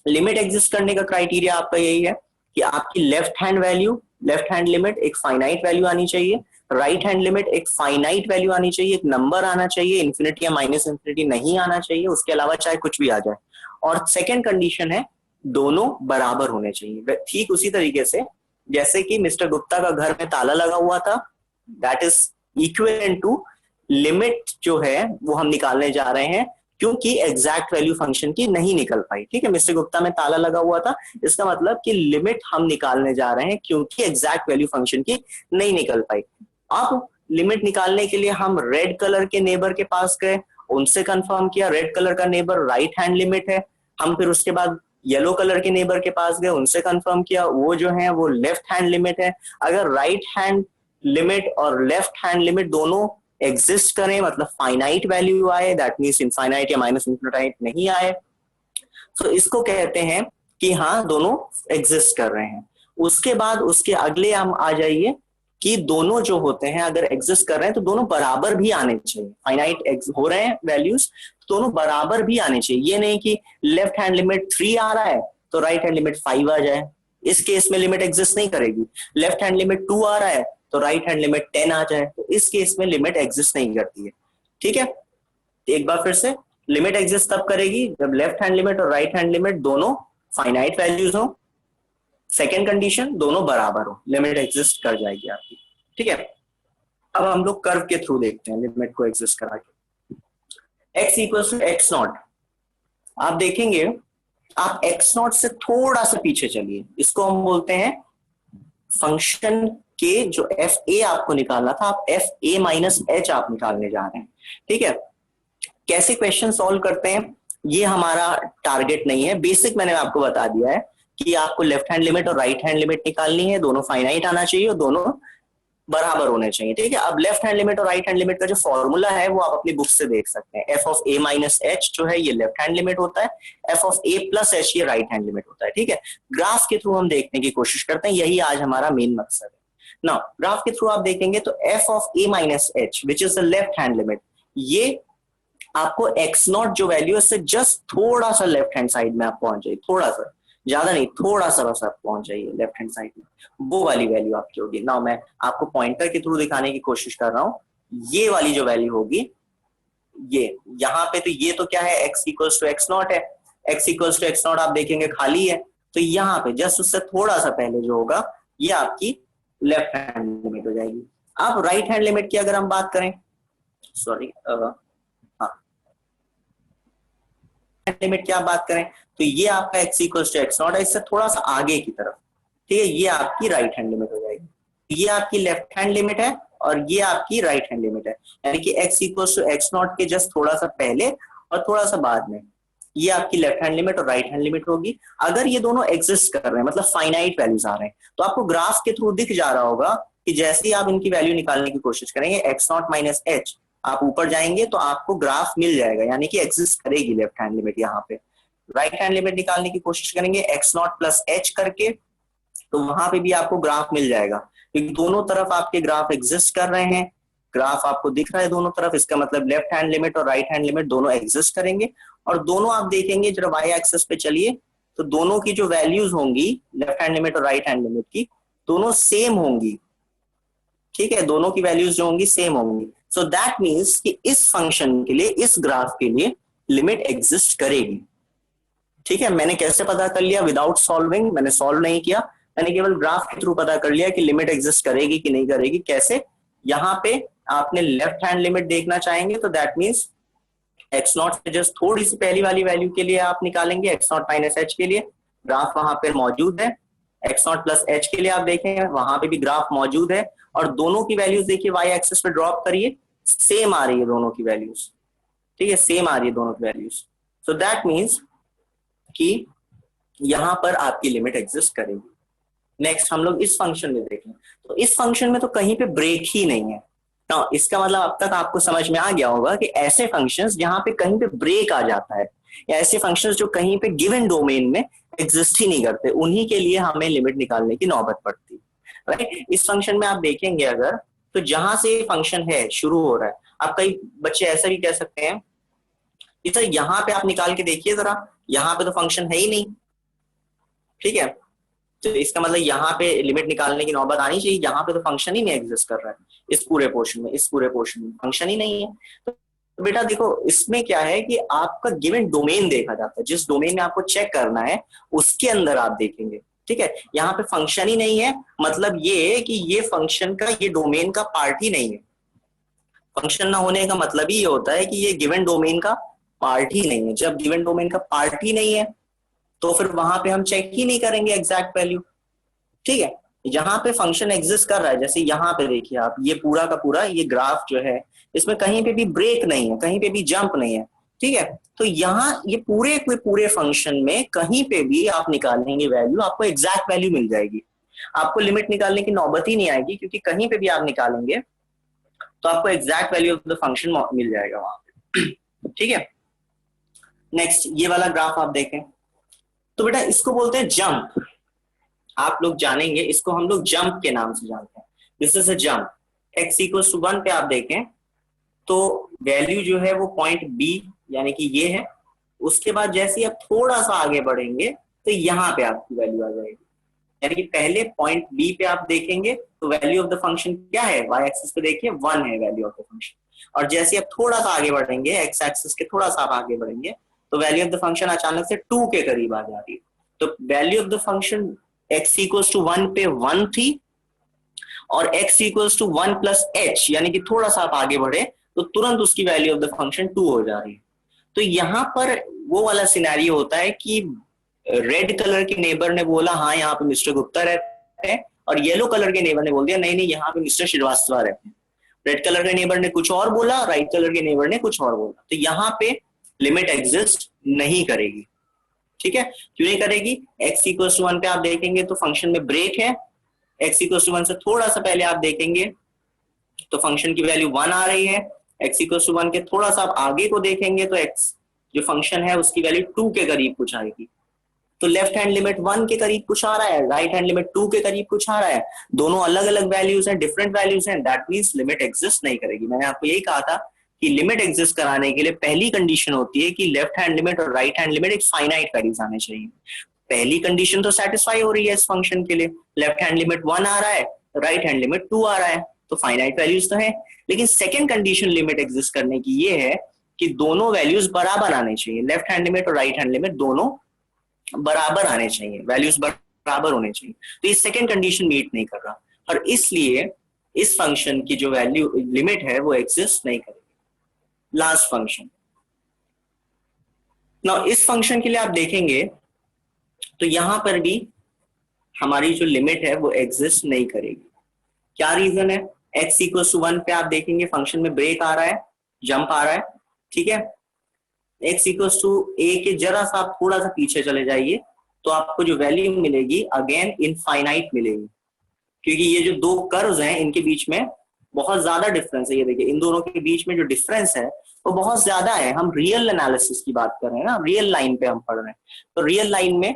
लिमिट एग्जिस्ट करने का क्राइटेरिया आपका यही है कि आपकी left hand value, left hand limit एक फाइनाइट वैल्यू आनी चाहिए, राइट हैंड लिमिट एक फाइनाइट वैल्यू आनी चाहिए, एक नंबर आना चाहिए, इन्फिनिटी या माइनस इन्फिनिटी नहीं आना चाहिए, उसके अलावा चाहे कुछ भी आ जाए। और सेकेंड कंडीशन है दोनों बराबर होने चाहिए। ठीक उसी तरीके से जैसे कि मिस्टर गुप्ता का घर में ताला लगा हुआ था, that is equivalent to limit जो है वो हम निकालने जा रहे हैं, क्योंकि एग्जैक्ट वैल्यू फंक्शन की नहीं निकल पाई। ठीक है, मिस्टर गुप्ता में ताला लगा हुआ था, इसका मतलब कि लिमिट हम निकालने जा रहे हैं क्योंकि एग्जैक्ट वैल्यू फंक्शन की नहीं निकल पाई। अब लिमिट निकालने के लिए हम रेड कलर के नेबर के पास गए, उनसे कंफर्म किया, रेड कलर का नेबर राइट हैंड लिमिट है। हम फिर उसके बाद येलो कलर के नेबर के पास गए, उनसे कंफर्म किया, वो जो है वो लेफ्ट हैंड लिमिट है। अगर राइट हैंड लिमिट और लेफ्ट हैंड लिमिट दोनों एग्जिस्ट करें, मतलब फाइनाइट वैल्यू आए, दैट मीन्स इनफाइनाइट या माइनस इनफाइनाइट नहीं आए, तो इसको कहते हैं कि हाँ दोनों एग्जिस्ट कर रहे हैं। उसके बाद उसके अगले हम आ जाइए कि दोनों जो होते हैं अगर एग्जिस्ट कर रहे हैं तो दोनों बराबर भी आने चाहिए। फाइनाइट हो रहे हैं वैल्यूज, दोनों बराबर भी आने चाहिए। ये नहीं कि लेफ्ट हैंड लिमिट 3 आ रहा है तो राइट हैंड लिमिट 5 आ जाए, इस केस में लिमिट एग्जिस्ट नहीं करेगी। लेफ्ट हैंड लिमिट 2 आ रहा है तो राइट हैंड लिमिट 10 आ जाए, तो इस केस में लिमिट एग्जिस्ट नहीं करती है। ठीक है, एक बार फिर से, लिमिट एग्जिस्ट तब करेगी जब लेफ्ट हैंड लिमिट और राइट हैंड लिमिट दोनों फाइनाइट वैल्यूज हो। सेकेंड कंडीशन, दोनों बराबर हो, लिमिट एग्जिस्ट कर जाएगी आपकी। ठीक है, अब हम लोग कर्व के थ्रू देखते हैं लिमिट को एग्जिस्ट करा के। x equals to x naught, आप देखेंगे आप एक्स नॉट से थोड़ा सा पीछे चलिए, इसको हम बोलते हैं फंक्शन के जो एफ ए आपको निकालना था, आप एफ ए माइनस एच आप निकालने जा रहे हैं। ठीक है, कैसे क्वेश्चन सॉल्व करते हैं ये हमारा टारगेट नहीं है, बेसिक मैंने आपको बता दिया है कि आपको लेफ्ट हैंड लिमिट और राइट हैंड लिमिट निकालनी है, दोनों फाइनाइट आना चाहिए और दोनों बराबर होने चाहिए। ठीक है, अब लेफ्ट हैंड लिमिट और राइट हैंड लिमिट का जो फॉर्मूला है वो आप अपनी बुक से देख सकते हैं। F of A minus H जो है ये लेफ्ट हैंड लिमिट होता है, F of A plus H ये राइट हैंड लिमिट होता है। ठीक है, ग्राफ के थ्रू हम देखने की कोशिश करते हैं, यही आज हमारा मेन मकसद है ना। ग्राफ के थ्रू आप देखेंगे तो F of A minus H which is the left hand limit, ये आपको एक्स नॉट जो वैल्यू है उससे जस्ट थोड़ा सा लेफ्ट हैंड साइड में आप पहुंच जाइए, थोड़ा सा, ज्यादा नहीं, थोड़ा सा बस आप पहुंच जाइए लेफ्ट हैंड साइड में, वो वाली वैल्यू आपकी होगी ना। मैं आपको पॉइंटर के थ्रू दिखाने की कोशिश कर रहा हूं, ये वाली जो वैल्यू होगी, ये यहाँ पे, तो ये तो क्या है, x equals to x naught है, x equals to x naught आप देखेंगे खाली है, तो यहाँ पे जस्ट उससे थोड़ा सा पहले जो होगा ये आपकी लेफ्ट हैंड लिमिट हो जाएगी। अब राइट हैंड लिमिट की अगर हम बात करें, सॉरी लिमिट की आप बात करें तो ये आपका x equals to x naught है, इससे थोड़ा सा आगे की तरफ। ठीक है, ये आपकी राइट हैंड लिमिट हो जाएगी, ये आपकी लेफ्ट हैंड लिमिट है और ये आपकी राइट हैंड लिमिट है, यानी कि x equals to x naught के जस्ट थोड़ा सा पहले और थोड़ा सा बाद में ये आपकी लेफ्ट हैंड लिमिट और राइट हैंड लिमिट होगी। अगर ये दोनों एग्जिस्ट कर रहे हैं, मतलब फाइनाइट वैल्यूज आ रहे हैं, तो आपको ग्राफ के थ्रू दिख जा रहा होगा कि जैसे ही आप इनकी वैल्यू निकालने की कोशिश करेंगे एक्स नॉट माइनस एच, आप ऊपर जाएंगे तो आपको ग्राफ मिल जाएगा, यानी कि एग्जिस्ट करेगी लेफ्ट हैंड लिमिट। यहाँ पे राइट हैंड लिमिट निकालने की कोशिश करेंगे एक्स नॉट प्लस एच करके, तो वहां पे भी आपको ग्राफ मिल जाएगा, क्योंकि दोनों तरफ आपके ग्राफ एग्जिस्ट कर रहे हैं, ग्राफ आपको दिख रहा है दोनों तरफ, इसका मतलब लेफ्ट हैंड लिमिट और राइट हैंड लिमिट दोनों एग्जिस्ट करेंगे। और दोनों आप देखेंगे जब वाई एक्सिस पे चलिए तो दोनों की जो वैल्यूज होंगी लेफ्ट हैंड लिमिट और राइट हैंड लिमिट की, दोनों सेम होंगी। ठीक है, दोनों की वैल्यूज जो होंगी सेम होंगी। सो दैट मीन्स कि इस फंक्शन के लिए, इस ग्राफ के लिए लिमिट एग्जिस्ट करेगी। ठीक है, मैंने कैसे पता कर लिया? विदाउट सॉल्विंग, मैंने सॉल्व नहीं किया, मैंने केवल ग्राफ के थ्रू पता कर लिया कि लिमिट एग्जिस्ट करेगी कि नहीं करेगी। कैसे? यहाँ पे आपने लेफ्ट हैंड लिमिट देखना चाहेंगे तो दैट मीन्स एक्स नॉट से जस्ट थोड़ी सी पहली वाली वैल्यू के लिए आप निकालेंगे, एक्स नॉट माइनस एच के लिए ग्राफ वहां पे मौजूद है, एक्स नॉट प्लस एच के लिए आप देखेंगे वहां पे भी ग्राफ मौजूद है, और दोनों की वैल्यूज देखिए वाई एक्सिस पे ड्रॉप करिए, सेम आ रही है दोनों की वैल्यूज। ठीक है, सेम आ रही है दोनों की वैल्यूज। सो दैट मीन्स कि यहां पर आपकी लिमिट एग्जिस्ट करेगी। नेक्स्ट हम लोग इस फंक्शन में देखें, तो इस फंक्शन में तो कहीं पे ब्रेक ही नहीं है ना। इसका मतलब अब तक आपको समझ में आ गया होगा कि ऐसे फंक्शंस जहां पे कहीं पे ब्रेक आ जाता है, या ऐसे फंक्शंस जो कहीं पे गिवन डोमेन में एग्जिस्ट ही नहीं करते, उन्हीं के लिए हमें लिमिट निकालने की नौबत पड़ती है, राइट। इस फंक्शन में आप देखेंगे अगर, तो जहां से फंक्शन है शुरू हो रहा है, आप कई बच्चे ऐसा भी कह सकते हैं कि सर यहाँ पे आप निकाल के देखिए जरा, यहाँ पे तो फंक्शन है ही नहीं। ठीक है, तो इसका मतलब यहाँ पे लिमिट निकालने की नौबत आनी चाहिए, यहाँ पे तो फंक्शन ही नहीं एग्जिस्ट कर रहा है, इस पूरे पोर्शन में, इस पूरे पोर्शन में फंक्शन ही नहीं है। तो बेटा देखो इसमें क्या है कि आपका गिवन डोमेन देखा जाता है, जिस डोमेन में आपको चेक करना है उसके अंदर आप देखेंगे। ठीक है, यहाँ पे फंक्शन ही नहीं है, मतलब ये कि ये फंक्शन का, ये डोमेन का पार्ट ही नहीं है। फंक्शन ना होने का मतलब ही ये होता है कि ये गिवन डोमेन का पार्ट ही नहीं है। जब गिवन डोमेन का पार्ट ही नहीं है तो फिर वहां पे हम चेक ही नहीं करेंगे एग्जैक्ट वैल्यू। ठीक है, यहाँ पे फंक्शन एग्जिस्ट कर रहा है, जैसे यहाँ पे देखिए आप, ये पूरा का पूरा ये ग्राफ जो है इसमें कहीं पे भी ब्रेक नहीं है, कहीं पे भी जंप नहीं है। ठीक है, तो यहाँ ये पूरे के पूरे फंक्शन में कहीं पे भी आप निकालेंगे वैल्यू, आपको एग्जैक्ट वैल्यू मिल जाएगी। आपको लिमिट निकालने की नौबत ही नहीं आएगी, क्योंकि कहीं पे भी आप निकालेंगे तो आपको exact value of the function मिल जाएगा वहां पे। ठीक है, नेक्स्ट ये वाला ग्राफ आप देखें तो बेटा इसको बोलते हैं जंप। आप लोग जानेंगे इसको, हम लोग जंप के नाम से जानते हैं। This is a jump. x equals to 1 पे आप देखें तो वैल्यू जो है वो पॉइंट बी यानी कि ये है। उसके बाद जैसे ही आप थोड़ा सा आगे बढ़ेंगे तो यहाँ पे आपकी वैल्यू आ जाएगी। यानी कि पहले पॉइंट बी पे आप देखेंगे तो वैल्यू ऑफ द फंक्शन क्या है, y एक्सिस पे देखिए 1 है वैल्यू ऑफ द फंक्शन। और जैसे आप थोड़ा सा आगे बढ़ेंगे, x एक्सिस के थोड़ा सा आप आगे बढ़ेंगे तो वैल्यू ऑफ द फंक्शन अचानक से 2 के करीब आ जा रही है। तो value of the function x equals to 1 पे 1 थी और x equals to 1 plus h यानी कि थोड़ा सा आप आगे बढ़े तो तुरंत उसकी वैल्यू ऑफ द फंक्शन 2 हो जा रही है। तो यहाँ पर वो वाला सिनेरियो होता है कि रेड कलर के नेबर ने बोला हाँ यहाँ पे मिस्टर गुप्ता रहते हैं, और येलो कलर के नेबर ने बोल दिया नहीं नहीं यहाँ पे मिस्टर श्रीवास्तव रहते हैं। रेड कलर के नेबर ने कुछ और बोला, राइट कलर के नेबर ने कुछ और बोला, तो यहाँ पे लिमिट एग्जिस्ट नहीं करेगी। ठीक है, क्यों नहीं करेगी? x इक्वल टू 1 पे आप देखेंगे तो फंक्शन में ब्रेक है। x इक्वल टू 1 से थोड़ा सा पहले आप देखेंगे तो फंक्शन की वैल्यू 1 आ रही है। x इक्वल टू 1 के थोड़ा सा आप आगे को देखेंगे तो x जो फंक्शन है उसकी वैल्यू 2 के करीब कुछ आएगी। तो लेफ्ट हैंड लिमिट 1 के करीब कुछ आ रहा है, राइट हैंड लिमिट 2 के करीब कुछ आ रहा है। दोनों अलग अलग वैल्यूज हैं, डिफरेंट वैल्यूज हैं, दैट मींस लिमिट एग्जिस्ट नहीं करेगी। मैंने आपको यही कहा था कि लिमिट एग्जिस्ट कराने के लिए पहली कंडीशन होती है कि लेफ्ट हैंड लिमिट और राइट हैंड लिमिट एक फाइनाइट वैल्यूज आने चाहिए। पहली कंडीशन तो सेटिस्फाई हो रही है इस फंक्शन के लिए, लेफ्ट हैंड लिमिट 1 आ रहा है, राइट हैंड लिमिट 2 आ रहा है, तो फाइनाइट वैल्यूज तो है। लेकिन सेकेंड कंडीशन लिमिट एग्जिस्ट करने की ये है कि दोनों वैल्यूज बराबर आने चाहिए, लेफ्ट हैंड लिमिट और राइट हैंड लिमिट दोनों बराबर आने चाहिए, वैल्यूज बराबर होने चाहिए। तो ये सेकेंड कंडीशन मीट नहीं कर रहा और इसलिए इस फंक्शन की जो वैल्यू लिमिट है वो एग्जिस्ट नहीं करेगी। लास्ट फंक्शन, नाउ इस फंक्शन के लिए आप देखेंगे तो यहां पर भी हमारी जो लिमिट है वो एग्जिस्ट नहीं करेगी। क्या रीजन है? x इक्वल टू 1 पे आप देखेंगे फंक्शन में ब्रेक आ रहा है, जंप आ रहा है। ठीक है, x इक्वल टू a के जरा सा आप थोड़ा सा पीछे चले जाइए तो आपको जो वैल्यू मिलेगी अगेन इनफाइनाइट मिलेगी, क्योंकि ये जो दो कर्व्स हैं इनके बीच में बहुत ज्यादा डिफरेंस है। ये देखिए इन दोनों के बीच में जो डिफरेंस है वो बहुत ज्यादा है। हम रियल एनालिसिस की बात कर रहे हैं ना, रियल लाइन पे हम पढ़ रहे हैं, तो रियल लाइन में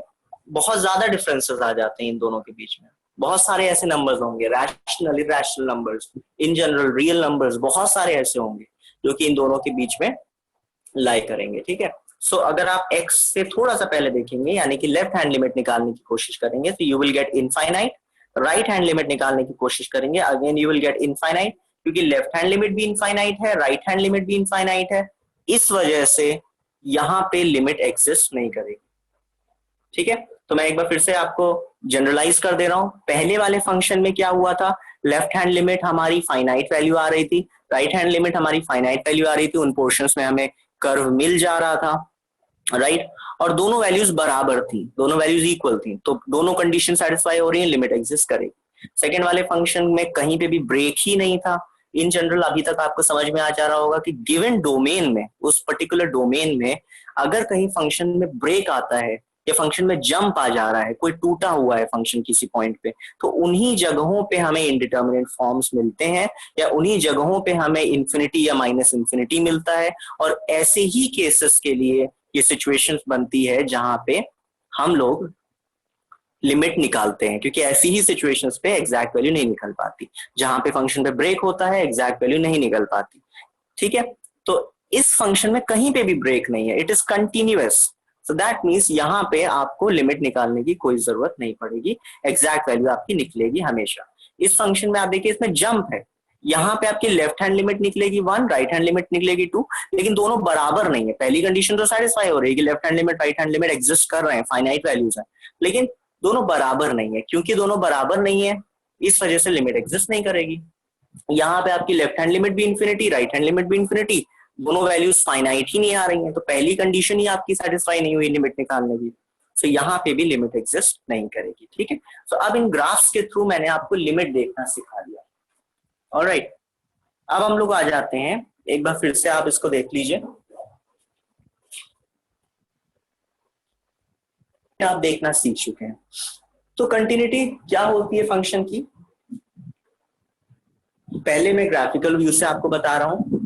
बहुत ज्यादा डिफरेंसेस आ जाते हैं इन दोनों के बीच में। बहुत सारे ऐसे नंबर्स होंगे, rational irrational numbers, in general real numbers, बहुत सारे ऐसे होंगे जो कि इन दोनों के बीच में लाई करेंगे। ठीक है, सो अगर आप x से थोड़ा सा पहले देखेंगे यानी कि लेफ्ट हैंड लिमिट निकालने की कोशिश करेंगे तो you will gate infinite. Right hand limit निकालने की कोशिश करेंगे again you will gate infinite, क्योंकि लेफ्ट हैंड लिमिट भी इनफाइनाइट है, राइट हैंड लिमिट भी इनफाइनाइट है। इस वजह से यहां पे लिमिट एग्जिस्ट नहीं करेगी। ठीक है, तो मैं एक बार फिर से आपको जनरलाइज कर दे रहा हूं। पहले वाले फंक्शन में क्या हुआ था, लेफ्ट हैंड लिमिट हमारी फाइनाइट वैल्यू आ रही थी, राइट हैंड लिमिट हमारी फाइनाइट वैल्यू आ रही थी, उन पोर्शंस में हमें कर्व मिल जा रहा था, राइट, और दोनों वैल्यूज बराबर थी, दोनों वैल्यूज इक्वल थी, तो दोनों कंडीशन सेटिस्फाई हो रही है, लिमिट एग्जिस्ट करेगी। सेकेंड वाले फंक्शन में कहीं पे भी ब्रेक ही नहीं था। इन जनरल अभी तक आपको समझ में आ जा रहा होगा कि गिवन डोमेन में, उस पर्टिकुलर डोमेन में अगर कहीं फंक्शन में ब्रेक आता है या फंक्शन में जंप आ जा रहा है, कोई टूटा हुआ है फंक्शन किसी पॉइंट पे, तो उन्हीं जगहों पे हमें इंडिटर्मिनेट फॉर्म्स मिलते हैं या उन्हीं जगहों पे हमें इंफिनिटी या माइनस इंफिनिटी मिलता है। और ऐसे ही केसेस के लिए ये सिचुएशंस बनती है जहां पे हम लोग लिमिट निकालते हैं, क्योंकि ऐसी ही सिचुएशंस पे एग्जैक्ट वैल्यू नहीं निकल पाती। जहां पे फंक्शन पे ब्रेक होता है एग्जैक्ट वैल्यू नहीं निकल पाती। ठीक है, तो इस फंक्शन में कहीं पे भी ब्रेक नहीं है, it is continuous. So that means यहाँ पे आपको लिमिट निकालने की कोई जरूरत नहीं पड़ेगी, एग्जैक्ट वैल्यू आपकी निकलेगी हमेशा। इस फंक्शन में आप देखिए इसमें जंप है, यहाँ पे आपकी लेफ्ट हैंड लिमिट निकलेगी 1, राइट हैंड लिमिट निकलेगी 2, लेकिन दोनों बराबर नहीं है। पहली कंडीशन तो सेटिस्फाई हो रही है कि left hand limit right hand limit exist कर रहे हैं, फाइनाइट वैल्यूज है, लेकिन दोनों बराबर नहीं है। क्योंकि दोनों बराबर नहीं है इस वजह से लिमिट एग्जिस्ट नहीं करेगी। यहाँ पे आपकी लेफ्ट हैंड लिमिट भी इन्फिनिटी, राइट हैंड लिमिट भी इन्फिनिटी, दोनों वैल्यूज फाइनाइट ही नहीं आ रही हैं, तो पहली कंडीशन ही आपकी सेटिस्फाई नहीं हुई लिमिट निकालने की, तो यहाँ पे भी लिमिट एग्जिस्ट नहीं करेगी। ठीक है, तो अब इन ग्राफ्स के थ्रू मैंने आपको लिमिट देखना सिखा दिया। ऑलराइट, अब हम लोग आ जाते हैं, एक बार फिर से आप इसको देख लीजिए, आप देखना सीख चुके हैं। तो कंटिन्यूटी क्या होती है फंक्शन की, पहले मैं ग्राफिकल व्यू से आपको बता रहा हूं।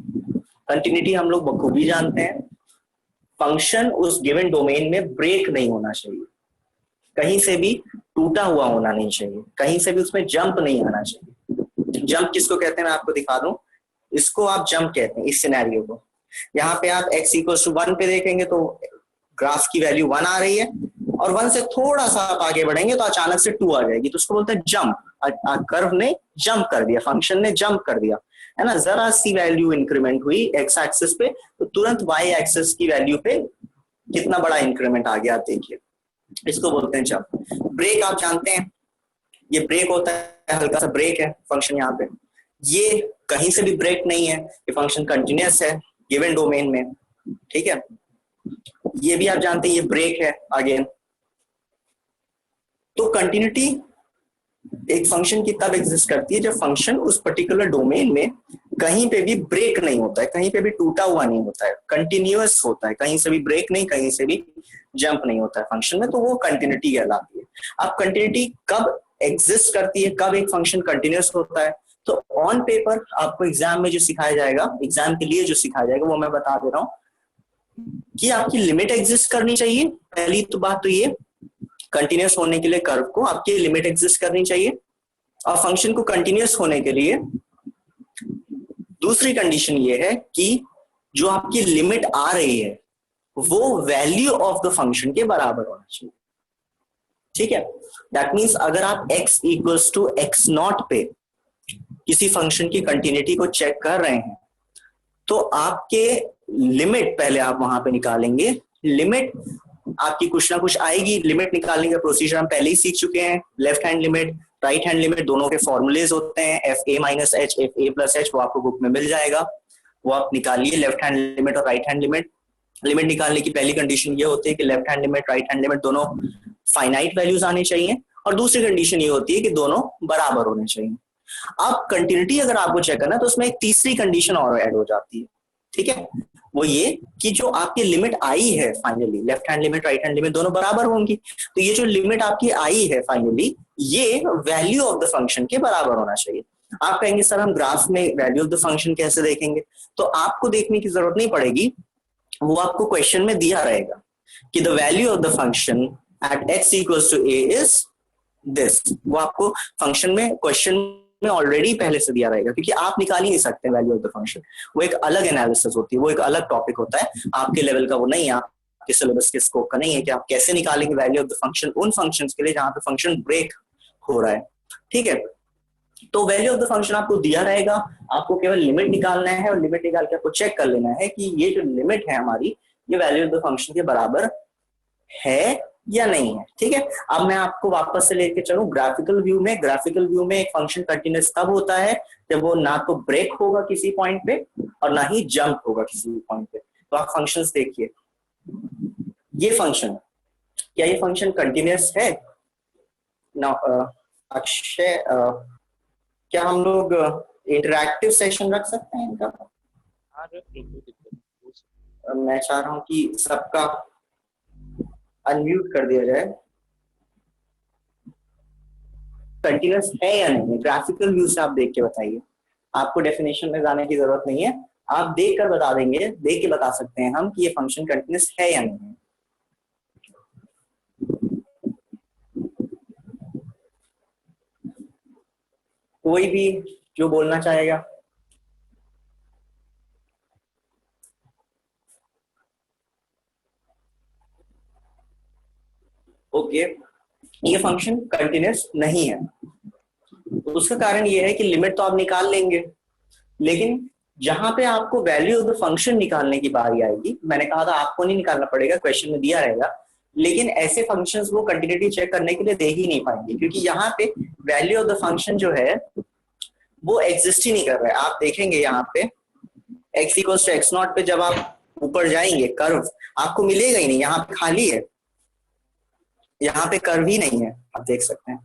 कंटिन्यूटी हम लोग बखूबी जानते हैं, फंक्शन उस गिवन डोमेन में ब्रेक नहीं होना चाहिए, कहीं से भी टूटा हुआ होना नहीं चाहिए, कहीं से भी उसमें जंप नहीं आना चाहिए। जंप किसको कहते हैं मैं आपको दिखा दूं, इसको आप जंप कहते हैं इस सिनेरियो को। यहाँ पे आप x = 1 पे देखेंगे तो ग्राफ की वैल्यू 1 आ रही है, और 1 से थोड़ा सा आप आगे बढ़ेंगे तो अचानक से 2 आ जाएगी, तो उसको बोलते हैं जंप। कर्व ने जंप कर दिया, फंक्शन ने जंप कर दिया, है ना। जरा सी वैल्यू इंक्रीमेंट हुई एक्स एक्सिस पे, तो तुरंत वाई एक्सिस की वैल्यू पे कितना बड़ा इंक्रीमेंट आ गया, आप देखिए, इसको बोलते हैं जंप। ब्रेक आप जानते हैं, ये ब्रेक होता है, हल्का सा ब्रेक है फंक्शन यहाँ पे, ये कहीं से भी ब्रेक नहीं है, ये फंक्शन कंटिन्यूअस है गिवन डोमेन में। ठीक है, ये भी आप जानते हैं ये ब्रेक है अगेन। तो कंटिन्यूटी एक फंक्शन की तब एग्जिस्ट करती है जब फंक्शन उस पर्टिकुलर डोमेन में कहीं पे भी ब्रेक नहीं होता है, कहीं पे भी टूटा हुआ नहीं होता है, कंटिन्यूअस होता है, कहीं से भी ब्रेक नहीं, कहीं से भी जंप नहीं होता है फंक्शन में, तो वो कंटिन्यूटी कहलाती है। अब कंटिन्यूटी कब एग्जिस्ट करती है, कब एक फंक्शन कंटिन्यूअस होता है, तो ऑन पेपर आपको एग्जाम में जो सिखाया जाएगा, एग्जाम के लिए जो सिखाया जाएगा वो मैं बता दे रहा हूँ कि आपकी लिमिट एग्जिस्ट करनी चाहिए। पहली तो बात तो ये, कंटिन्यूअस होने के लिए कर्व को आपकी लिमिट एग्जिस्ट करनी चाहिए, और फंक्शन को कंटिन्यूअस होने के लिए दूसरी कंडीशन ये है कि जो आपकी लिमिट आ रही है वो वैल्यू ऑफ द फंक्शन के बराबर होना चाहिए। ठीक है, दैट मींस अगर आप x = x0 पे किसी फंक्शन की कंटिन्यूटी को चेक कर रहे हैं तो आपके लिमिट पहले आप वहां पे निकालेंगे, लिमिट आपकी कुछ ना कुछ आएगी। लिमिट निकालने का प्रोसीजर हम पहले ही सीख चुके हैं, left hand limit, right hand limit, दोनों के फॉर्मूलेज होते हैं, fa - h, fa + h, वो आपको बुक में मिल जाएगा, वो आप निकालिए, लेफ्ट हैंड लिमिट और राइट हैंड लिमिट। लिमिट निकालने की पहली कंडीशन ये होती है कि left hand limit, right hand limit दोनों फाइनाइट वैल्यूज आनी चाहिए, और दूसरी कंडीशन ये होती है कि दोनों बराबर होने चाहिए। अब कंटिन्यूटी अगर आपको चेक करना है तो उसमें एक तीसरी कंडीशन और ऐड हो जाती है। ठीक है, वो ये कि जो आपकी लिमिट आई है finally, left hand limit, right hand limit दोनों बराबर होंगी, तो ये जो लिमिट आपकी आई है फाइनली, ये वैल्यू ऑफ द फंक्शन के बराबर होना चाहिए। आप कहेंगे सर हम ग्राफ में वैल्यू ऑफ द फंक्शन कैसे देखेंगे, तो आपको देखने की जरूरत नहीं पड़ेगी, वो आपको क्वेश्चन में दिया रहेगा कि the value of the function at x = a is this. वो आपको फंक्शन में क्वेश्चन में ऑलरेडी पहले से दिया रहेगा, क्योंकि आप निकाल ही नहीं सकते वैल्यू ऑफ द फंक्शन, वो एक अलग एनालिसिस होती है, वो एक अलग टॉपिक होता है, आपके लेवल का वो नहीं है, आपके सिलेबस के स्कोप का नहीं है कि आप कैसे निकालेंगे वैल्यू ऑफ द फंक्शन उन फंक्शंस के लिए जहां पे फंक्शन ब्रेक हो रहा है। ठीक है, तो वैल्यू ऑफ द फंक्शन आपको दिया रहेगा, आपको केवल लिमिट निकालना है, और लिमिट निकाल के आपको चेक कर लेना है कि ये जो लिमिट है हमारी, ये वैल्यू ऑफ द फंक्शन के बराबर है या नहीं है। ठीक है, अब मैं आपको वापस से लेके चलूं ग्राफिकल व्यू में। ग्राफिकल व्यू में एक फंक्शन कंटिन्यूअस तब होता है जब वो ना तो ब्रेक होगा किसी पॉइंट पे और ना ही जंप होगा किसी पॉइंट पे। तो आप फंक्शंस देखिए, ये फंक्शन, क्या ये फंक्शन कंटिन्यूअस है ना? अक्षय, क्या हम लोग इंटरैक्टिव सेशन रख सकते हैं इनका? मैं चाह रहा हूं कि सबका अनम्यूट कर दिया जाए। कंटिन्यूअस है या नहीं, ग्राफिकल व्यू से आप देख के बताइए, आपको डेफिनेशन में जाने की जरूरत नहीं है, आप देख कर बता देंगे, देख के बता सकते हैं हम कि ये फंक्शन कंटिन्यूअस है या नहीं है। कोई भी जो बोलना चाहेगा? ओके, ये फंक्शन कंटिन्यूअस नहीं है। उसका कारण ये है कि लिमिट तो आप निकाल लेंगे, लेकिन जहां पे आपको वैल्यू ऑफ द फंक्शन निकालने की बारी आएगी, मैंने कहा था आपको नहीं निकालना पड़ेगा, क्वेश्चन में दिया रहेगा, लेकिन ऐसे फंक्शंस वो कंटिन्यूटी चेक करने के लिए दे ही नहीं पाएंगे, क्योंकि यहाँ पे वैल्यू ऑफ द फंक्शन जो है वो एग्जिस्ट ही नहीं कर रहा है। आप देखेंगे यहाँ पे x equal to x naught पे जब आप ऊपर जाएंगे कर्व आपको मिलेगा ही नहीं, यहाँ पे खाली है, यहाँ पे कर्व ही नहीं है, आप देख सकते हैं।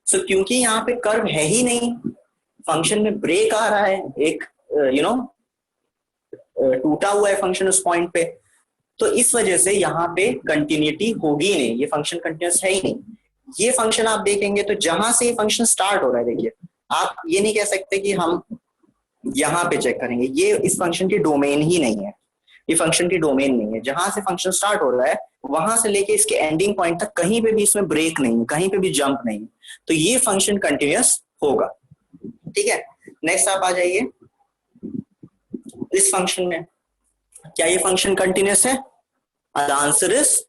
सो क्योंकि यहाँ पे कर्व है ही नहीं, फंक्शन में ब्रेक आ रहा है, एक टूटा हुआ है फंक्शन उस पॉइंट पे, तो इस वजह से यहाँ पे कंटिन्यूटी होगी नहीं, ये फंक्शन कंटिन्यूस है ही नहीं। ये फंक्शन आप देखेंगे तो जहां से ये फंक्शन स्टार्ट हो रहा है, देखिए आप ये नहीं कह सकते कि हम यहाँ पे चेक करेंगे, ये इस फंक्शन की डोमेन ही नहीं है, ये फंक्शन की डोमेन नहीं है। जहां से फंक्शन स्टार्ट हो रहा है वहां से लेके इसके एंडिंग पॉइंट तक कहीं पे भी इसमें ब्रेक नहीं है, कहीं पे भी जंप नहीं है, तो ये फंक्शन कंटिन्यूस होगा। ठीक है, नेक्स्ट आप आ जाइए इस फंक्शन में, क्या ये फंक्शन कंटिन्यूस है? The answer is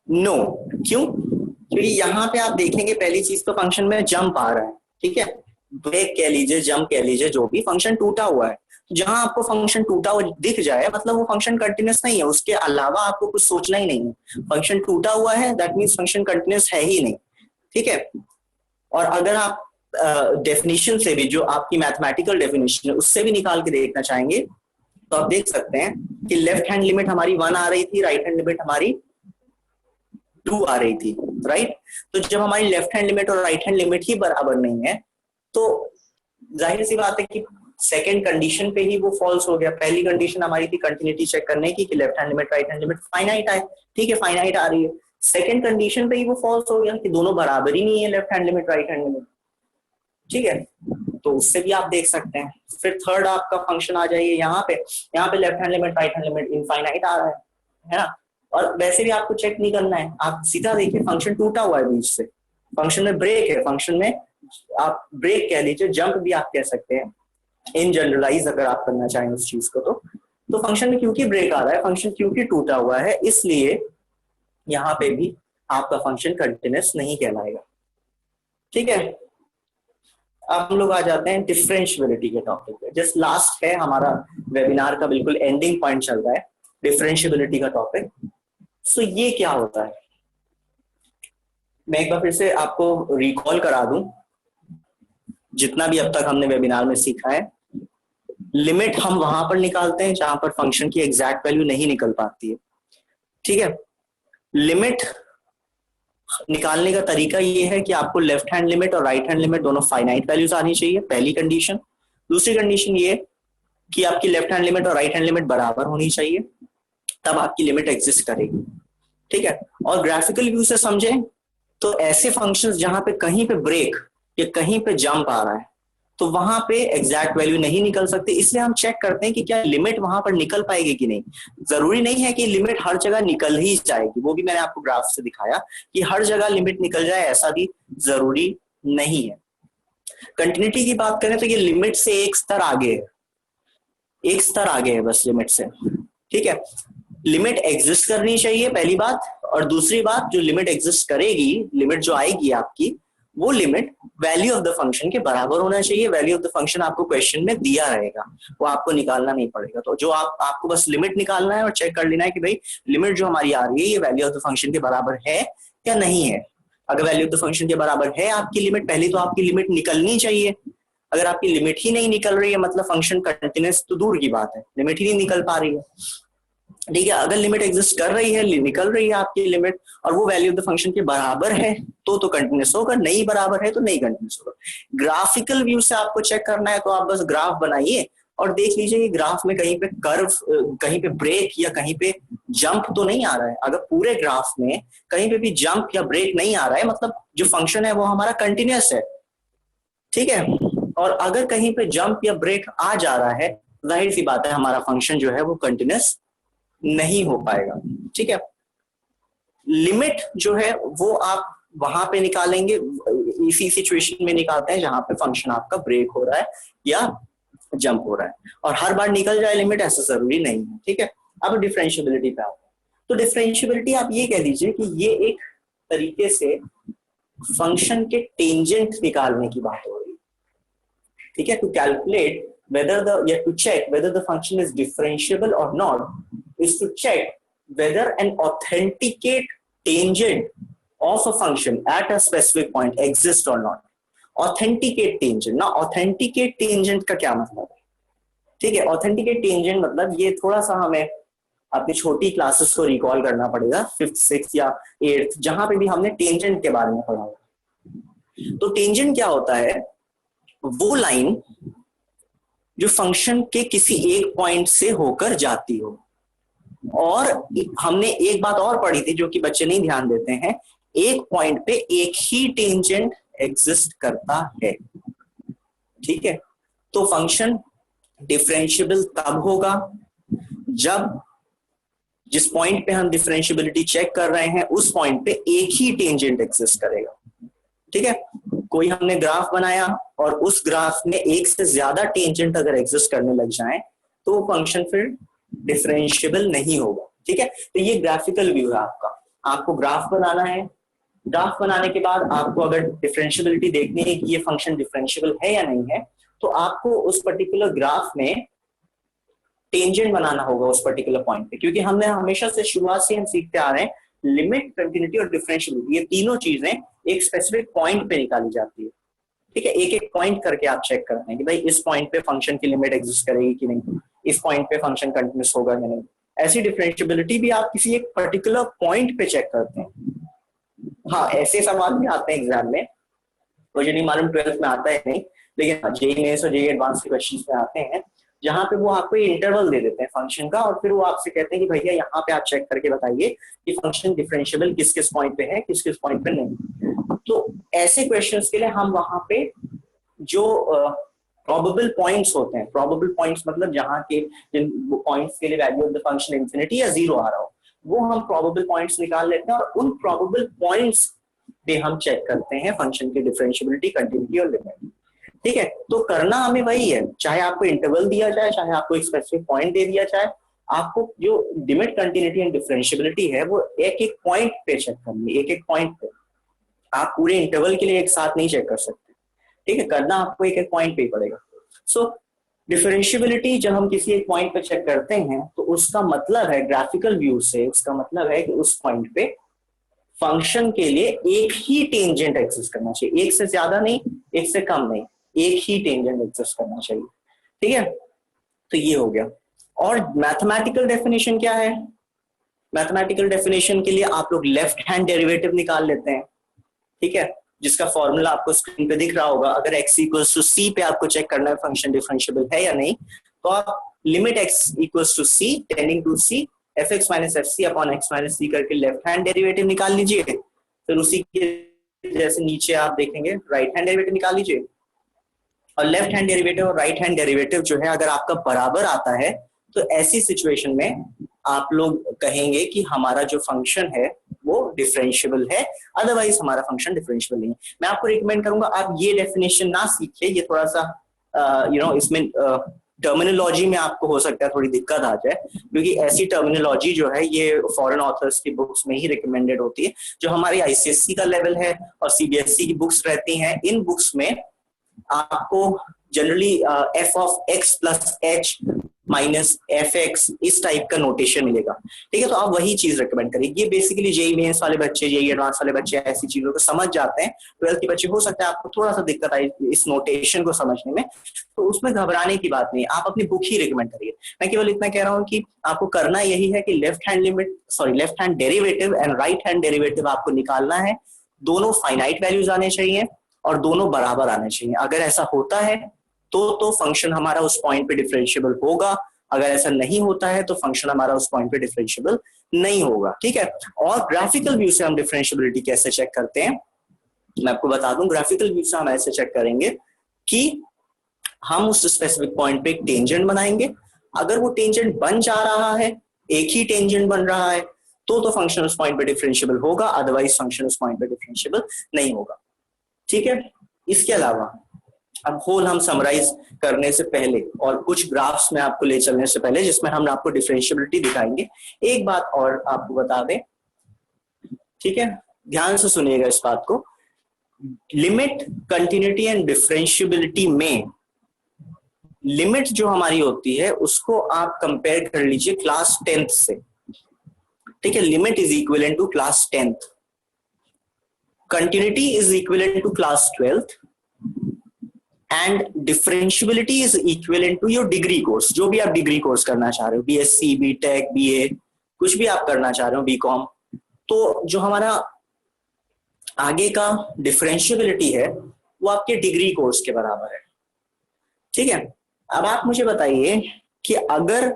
no. क्यों? क्योंकि यहाँ पे आप देखेंगे पहली चीज तो फंक्शन में जंप आ रहा है, ठीक है, ब्रेक कह लीजिए, जंप कह लीजिए, जो भी, फंक्शन टूटा हुआ है। जहां आपको फंक्शन टूटा हुआ दिख जाए मतलब वो फंक्शन कंटिन्यूस नहीं है, उसके अलावा आपको कुछ सोचना ही नहीं है। फंक्शन टूटा हुआ है दैट मीन्स फंक्शन कंटिन्यूस है ही नहीं, ठीक है। और अगर आप डेफिनेशन से भी, जो आपकी मैथमेटिकल डेफिनेशन है उससे भी निकाल के देखना चाहेंगे तो आप देख सकते हैं कि लेफ्ट हैंड लिमिट हमारी 1 आ रही थी, राइट हैंड लिमिट हमारी 2 आ रही थी, राइट। तो जब हमारी लेफ्ट हैंड लिमिट और राइट हैंड लिमिट ही बराबर नहीं है तो जाहिर सी बात है कि सेकंड कंडीशन पे ही वो फॉल्स हो गया। पहली कंडीशन हमारी थी कंटिन्यूटी चेक करने की कि left hand limit right hand limit finite आए, ठीक है, फाइनाइट आ रही है। सेकंड कंडीशन पे ही वो फॉल्स हो गया कि दोनों बराबर ही नहीं है, left hand limit right hand limit, ठीक है, तो उससे भी आप देख सकते हैं। फिर थर्ड आपका फंक्शन आ जाइए यहाँ पे left hand limit right hand limit infinite आ रहा है ना। और वैसे भी आपको चेक नहीं करना है, आप सीधा देखिए फंक्शन टूटा हुआ है बीच से, फंक्शन में ब्रेक है, फंक्शन में आप ब्रेक कह लीजिए, जंप भी आप कह सकते हैं इन जनरलाइज अगर आप करना चाहें उस चीज को। तो फंक्शन में क्योंकि ब्रेक आ रहा है, फंक्शन क्योंकि टूटा हुआ है, इसलिए यहाँ पे भी आपका फंक्शन कंटिन्यूस नहीं कहलाएगा, ठीक है। अब हम लोग आ जाते हैं डिफरेंशियबिलिटी के टॉपिक पे। जस्ट लास्ट है हमारा वेबिनार का, बिल्कुल एंडिंग पॉइंट चल रहा है डिफरेंशियबिलिटी का टॉपिक। सो ये क्या होता है, मैं एक बार फिर से आपको रिकॉल करा दूं जितना भी अब तक हमने वेबिनार में सीखा है। लिमिट हम वहां पर निकालते हैं जहां पर फंक्शन की एग्जैक्ट वैल्यू नहीं निकल पाती है, ठीक है। लिमिट निकालने का तरीका ये है कि आपको लेफ्ट हैंड लिमिट और राइट हैंड लिमिट दोनों फाइनाइट वैल्यूज आनी चाहिए, पहली कंडीशन। दूसरी कंडीशन ये कि आपकी लेफ्ट हैंड लिमिट और राइट हैंड लिमिट बराबर होनी चाहिए, तब आपकी लिमिट एग्जिस्ट करेगी, ठीक है। और ग्राफिकल व्यू से समझें तो ऐसे फंक्शंस जहां पे कहीं पे ब्रेक या कहीं पे जंप आ रहा है तो वहां पे एग्जैक्ट वैल्यू नहीं निकल सकती, इसलिए हम चेक करते हैं कि क्या लिमिट वहां पर निकल पाएगी कि नहीं। जरूरी नहीं है कि लिमिट हर जगह निकल ही जाएगी, वो भी मैंने आपको ग्राफ से दिखाया कि हर जगह लिमिट निकल जाए, ऐसा भी जरूरी नहीं है। कंटिन्यूटी की बात करें तो ये लिमिट से एक स्तर आगे है, एक स्तर आगे है बस लिमिट से, ठीक है। लिमिट एग्जिस्ट करनी चाहिए पहली बात, और दूसरी बात जो लिमिट एग्जिस्ट करेगी, लिमिट जो आएगी आपकी, वो limit value of the function के बराबर होना चाहिए। वैल्यू ऑफ द फंक्शन आपको क्वेश्चन में दिया रहेगा, वो आपको निकालना नहीं पड़ेगा। तो जो आपको बस लिमिट निकालना है और चेक कर लेना है कि भाई लिमिट जो हमारी आ रही है ये वैल्यू ऑफ द फंक्शन के बराबर है या नहीं है। अगर वैल्यू ऑफ द फंक्शन के बराबर है आपकी लिमिट, पहले तो आपकी लिमिट निकलनी चाहिए। अगर आपकी लिमिट ही नहीं निकल रही है मतलब फंक्शन कंटिन्यूअस तो दूर की बात है, लिमिट ही नहीं निकल पा रही है, ठीक है। अगर लिमिट एग्जिस्ट कर रही है, निकल रही है आपकी लिमिट और वो वैल्यू ऑफ द फंक्शन के बराबर है तो कंटिन्यूअस होगा, नहीं बराबर है तो नहीं कंटिन्यूअस होगा। ग्राफिकल व्यू से आपको चेक करना है तो आप बस ग्राफ बनाइए और देख लीजिए कि ग्राफ में कहीं पे कर्व, कहीं पे ब्रेक या कहीं पे जंप तो नहीं आ रहा है। अगर पूरे ग्राफ में कहीं पे भी जंप या ब्रेक नहीं आ रहा है मतलब जो फंक्शन है वो हमारा कंटिन्यूअस है, ठीक है। और अगर कहीं पे जंप या ब्रेक आ जा रहा है जाहिर सी बात है हमारा फंक्शन जो है वो कंटिन्यूअस नहीं हो पाएगा, ठीक है। लिमिट जो है वो आप वहां पे निकालेंगे, इसी सिचुएशन में निकालते हैं जहां पे फंक्शन आपका ब्रेक हो रहा है या जंप हो रहा है, और हर बार निकल जाए लिमिट ऐसा जरूरी नहीं है, ठीक है। अब डिफरेंशियबिलिटी पे आते हैं, तो डिफरेंशियबिलिटी आप ये कह दीजिए कि ये एक तरीके से फंक्शन के टेंजेंट निकालने की बात हो रही है, ठीक है। To calculate whether to check whether the function is differentiable or not is to check whether an authenticate tangent of a function at a specific point exists or not. Authenticate tangent ना, ऑथेंटिकेट टेंजेंट का क्या मतलब है? ठीक है, ऑथेंटिकेट टेंजेंट मतलब ये थोड़ा सा हमें अपनी छोटी क्लासेस को रिकॉल करना पड़ेगा, 5th 6th या 8th, जहां पे भी हमने टेंजेंट के बारे में पढ़ा होगा। तो टेंजेंट क्या होता है? वो लाइन जो फंक्शन के किसी एक पॉइंट से होकर जाती हो। और हमने एक बात और पढ़ी थी जो कि बच्चे नहीं ध्यान देते हैं, एक पॉइंट पे एक ही टेंजेंट एग्जिस्ट करता है। ठीक है, तो फंक्शन डिफरेंशियबल तब होगा जब जिस पॉइंट पे हम डिफरेंशियबिलिटी चेक कर रहे हैं उस पॉइंट पे एक ही टेंजेंट एग्जिस्ट करेगा। ठीक है, कोई हमने ग्राफ बनाया और उस ग्राफ में एक से ज्यादा टेंजेंट अगर एग्जिस्ट करने लग जाए तो वो फंक्शन फिर डिफरेंशियबल नहीं होगा। ठीक है, तो ये ग्राफिकल व्यू है आपका। आपको ग्राफ बनाना है, ग्राफ बनाने के बाद आपको अगर डिफरेंशियबिलिटी देखनी है कि ये फंक्शन डिफरेंशियबल है या नहीं है, तो आपको उस पर्टिकुलर ग्राफ में टेंजेंट बनाना होगा उस पर्टिकुलर पॉइंट पे, क्योंकि हमने हमेशा से शुरुआत से हम सीखते आ रहे हैं लिमिट, कंटिन्यूटी और डिफरेंशियबिलिटी, ये तीनों चीजें एक स्पेसिफिक पॉइंट पे निकाली जाती है। ठीक है, एक एक पॉइंट करके आप चेक करते हैं कि भाई इस पॉइंट पे फंक्शन की लिमिट एग्जिस्ट करेगी कि नहीं, इस पॉइंट पे फंक्शन कंटिन्यूस होगा या नहीं। ऐसी डिफरेंशियबिलिटी भी आप किसी एक पर्टिकुलर पॉइंट पे चेक करते हैं। हाँ, ऐसे सवाल भी आते हैं एग्जाम में, मुझे नहीं मालूम 12th में आता है नहीं, लेकिन जेईई मेंस और जेईई एडवांस के क्वेश्चंस में आते हैं, जहां पे वो आपको इंटरवल दे देते हैं फंक्शन का और फिर वो आपसे कहते हैं कि भैया यहाँ पे आप चेक करके बताइए कि फंक्शन डिफरेंशियबल किस किस पॉइंट पे है, किस किस पॉइंट पे नहीं। तो ऐसे क्वेश्चंस के लिए हम वहां पे जो प्रोबेबल पॉइंट्स होते हैं, प्रोबेबल पॉइंट्स मतलब जहां के जिन पॉइंट्स के लिए value of the function infinity या जीरो आ रहा हो, वो हम प्रोबेबल पॉइंट्स निकाल लेते हैं और उन प्रोबेबल पॉइंट्स पे हम चेक करते हैं फंक्शन की डिफरेंशियबिलिटी, कंटिन्यूटी और लिमिट। ठीक है, तो करना हमें वही है, चाहे आपको इंटरवल दिया जाए, चाहे आपको एक स्पेसिफिक पॉइंट दे दिया जाए, आपको जो लिमिट, कंटिन्यूटी एंड डिफरेंशियबिलिटी है वो एक एक पॉइंट पे चेक करनी है, एक एक पॉइंट पे। आप पूरे इंटरवल के लिए एक साथ नहीं चेक कर सकते। ठीक है, करना आपको एक एक पॉइंट पे ही पड़ेगा। सो डिफरेंशियबिलिटी जब हम किसी एक पॉइंट पे चेक करते हैं तो उसका मतलब है ग्राफिकल व्यू से, उसका मतलब है कि उस पॉइंट पे फंक्शन के लिए एक ही टेंजेंट एग्जिस्ट करना चाहिए, एक से ज्यादा नहीं, एक से कम नहीं, एक ही टेंजेंट एग्जिस्ट करना चाहिए। ठीक है, तो ये हो गया। और मैथमेटिकल डेफिनेशन क्या है? मैथमेटिकल डेफिनेशन के लिए आप लोग लेफ्ट हैंड डेरिवेटिव निकाल लेते हैं। ठीक है, जिसका फॉर्मूला आपको स्क्रीन पे दिख रहा होगा। अगर x इक्वल्स टू सी पे आपको चेक करना है फंक्शन डिफरेंशियबल है या नहीं, तो आप limit x equals to C tending to C fx minus F C upon X minus C करके लेफ्ट हैंड डेरिवेटिव निकाल लीजिए। फिर उसी के जैसे नीचे आप देखेंगे राइट हैंड डेरिवेटिव निकाल लीजिए। और लेफ्ट हैंड डेरिवेटिव और राइट हैंड डेरिवेटिव जो है अगर आपका बराबर आता है तो ऐसी सिचुएशन में आप लोग कहेंगे कि हमारा जो फंक्शन है वो डिफरेंशियबल है, अदरवाइज हमारा फंक्शन डिफरेंशियबल नहीं। मैं आपको रिकमेंड करूंगा आप ये डेफिनेशन ना सीखिए, ये थोड़ा सा इसमें टर्मिनोलॉजी में आपको हो सकता है थोड़ी दिक्कत आ जाए, क्योंकि ऐसी टर्मिनोलॉजी जो है ये फॉरेन ऑथर्स की बुक्स में ही रिकमेंडेड होती है। जो हमारी आईसीएसई का लेवल है और सीबीएसई की बुक्स रहती हैं, इन बुक्स में आपको generally F of x plus H minus F x इस टाइप का नोटेशन मिलेगा। ठीक है, तो आप वही चीज रिकमेंड करिए। ये बेसिकली जेईई मेंस वाले बच्चे, जेईई एडवांस वाले बच्चे ऐसी चीजों को समझ जाते हैं। 12th के बच्चे हो सकता है आपको थोड़ा सा दिक्कत आई इस नोटेशन को समझने में, तो उसमें घबराने की बात नहीं, आप अपनी बुक ही रिकमेंड करिए। मैं केवल इतना कह रहा हूँ कि आपको करना यही है कि left hand derivative and right hand derivative आपको निकालना है। दोनों फाइनाइट वैल्यूज आने चाहिए और दोनों बराबर आने चाहिए। अगर ऐसा होता है तो फंक्शन हमारा उस पॉइंट पे डिफरेंशियबल होगा, अगर ऐसा नहीं होता है तो फंक्शन हमारा उस पॉइंट पे डिफरेंशियबल नहीं होगा। ठीक है, और ग्राफिकल व्यू से हम डिफरेंशियबिलिटी कैसे चेक करते हैं मैं आपको बता दूं। ग्राफिकल व्यू से हम ऐसे चेक करेंगे कि हम उस स्पेसिफिक पॉइंट पे एक टेंजेंट बनाएंगे। अगर वो टेंजेंट बन जा रहा है, एक ही टेंजेंट बन रहा है, तो फंक्शन उस पॉइंट पे डिफरेंशियबल होगा, अदरवाइज फंक्शन उस पॉइंट पे डिफरेंशियबल नहीं होगा। ठीक है, इसके अलावा अब होल हम समराइज करने से पहले और कुछ ग्राफ्स में आपको ले चलने से पहले जिसमें हम आपको डिफरेंशियबिलिटी दिखाएंगे, एक बात और आपको बता दें। ठीक है, ध्यान से सुनिएगा इस बात को। लिमिट, कंटिन्यूटी एंड डिफरेंशियबिलिटी में लिमिट जो हमारी होती है उसको आप कंपेयर कर लीजिए क्लास 10th से। ठीक है, limit is equivalent to class 10th, continuity is equivalent to class 12th and differentiability is equivalent to your degree course, जो भी आप डिग्री कोर्स करना चाह रहे हो, बीएससी, बीटेक, बीए, कुछ भी आप करना चाह रहे हो, बीकॉम, तो जो हमारा आगे का डिफरेंशियबिलिटी है वो आपके डिग्री कोर्स के बराबर है। ठीक है, अब आप मुझे बताइए कि अगर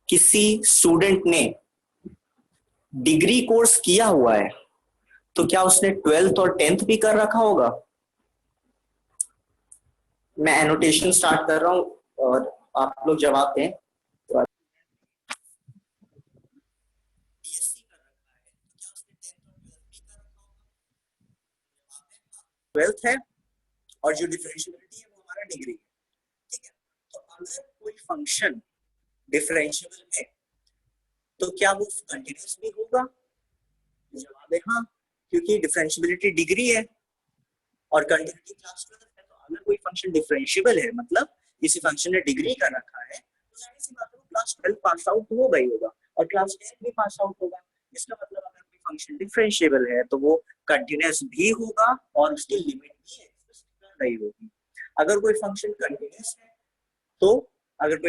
किसी स्टूडेंट ने डिग्री कोर्स किया हुआ है तो क्या उसने 12th और 10th भी कर रखा होगा? मैं एनोटेशन स्टार्ट कर रहा हूं और आप लोग जवाब दें। तो 12th है और जो डिफरेंशियबिलिटी है वो हमारा डिग्री है। ठीक है, तो अगर कोई फंक्शन डिफरेंशियबल है तो क्या वो कंटिन्यूअस भी होगा? जवाब है हाँ, क्योंकि डिफरेंशियबिलिटी डिग्री है और कंटिन्यूटी क्लास 12 है। तो अगर कोई फंक्शन डिफरेंशियबल है, मतलब किसी फंक्शन ने डिग्री कर रखा है, तो जाहिर सी बात है वो क्लास 12 पास आउट हो गई होगा और क्लास 10 भी पास आउट होगा। इसका मतलब अगर कोई फंक्शन डिफरेंशियबल है तो वो कंटिन्यूअस भी होगा और उसकी लिमिट भी एग्जिस्ट कर रही होगी। अगर कोई फंक्शन कंटिन्यूअस है तो मतलब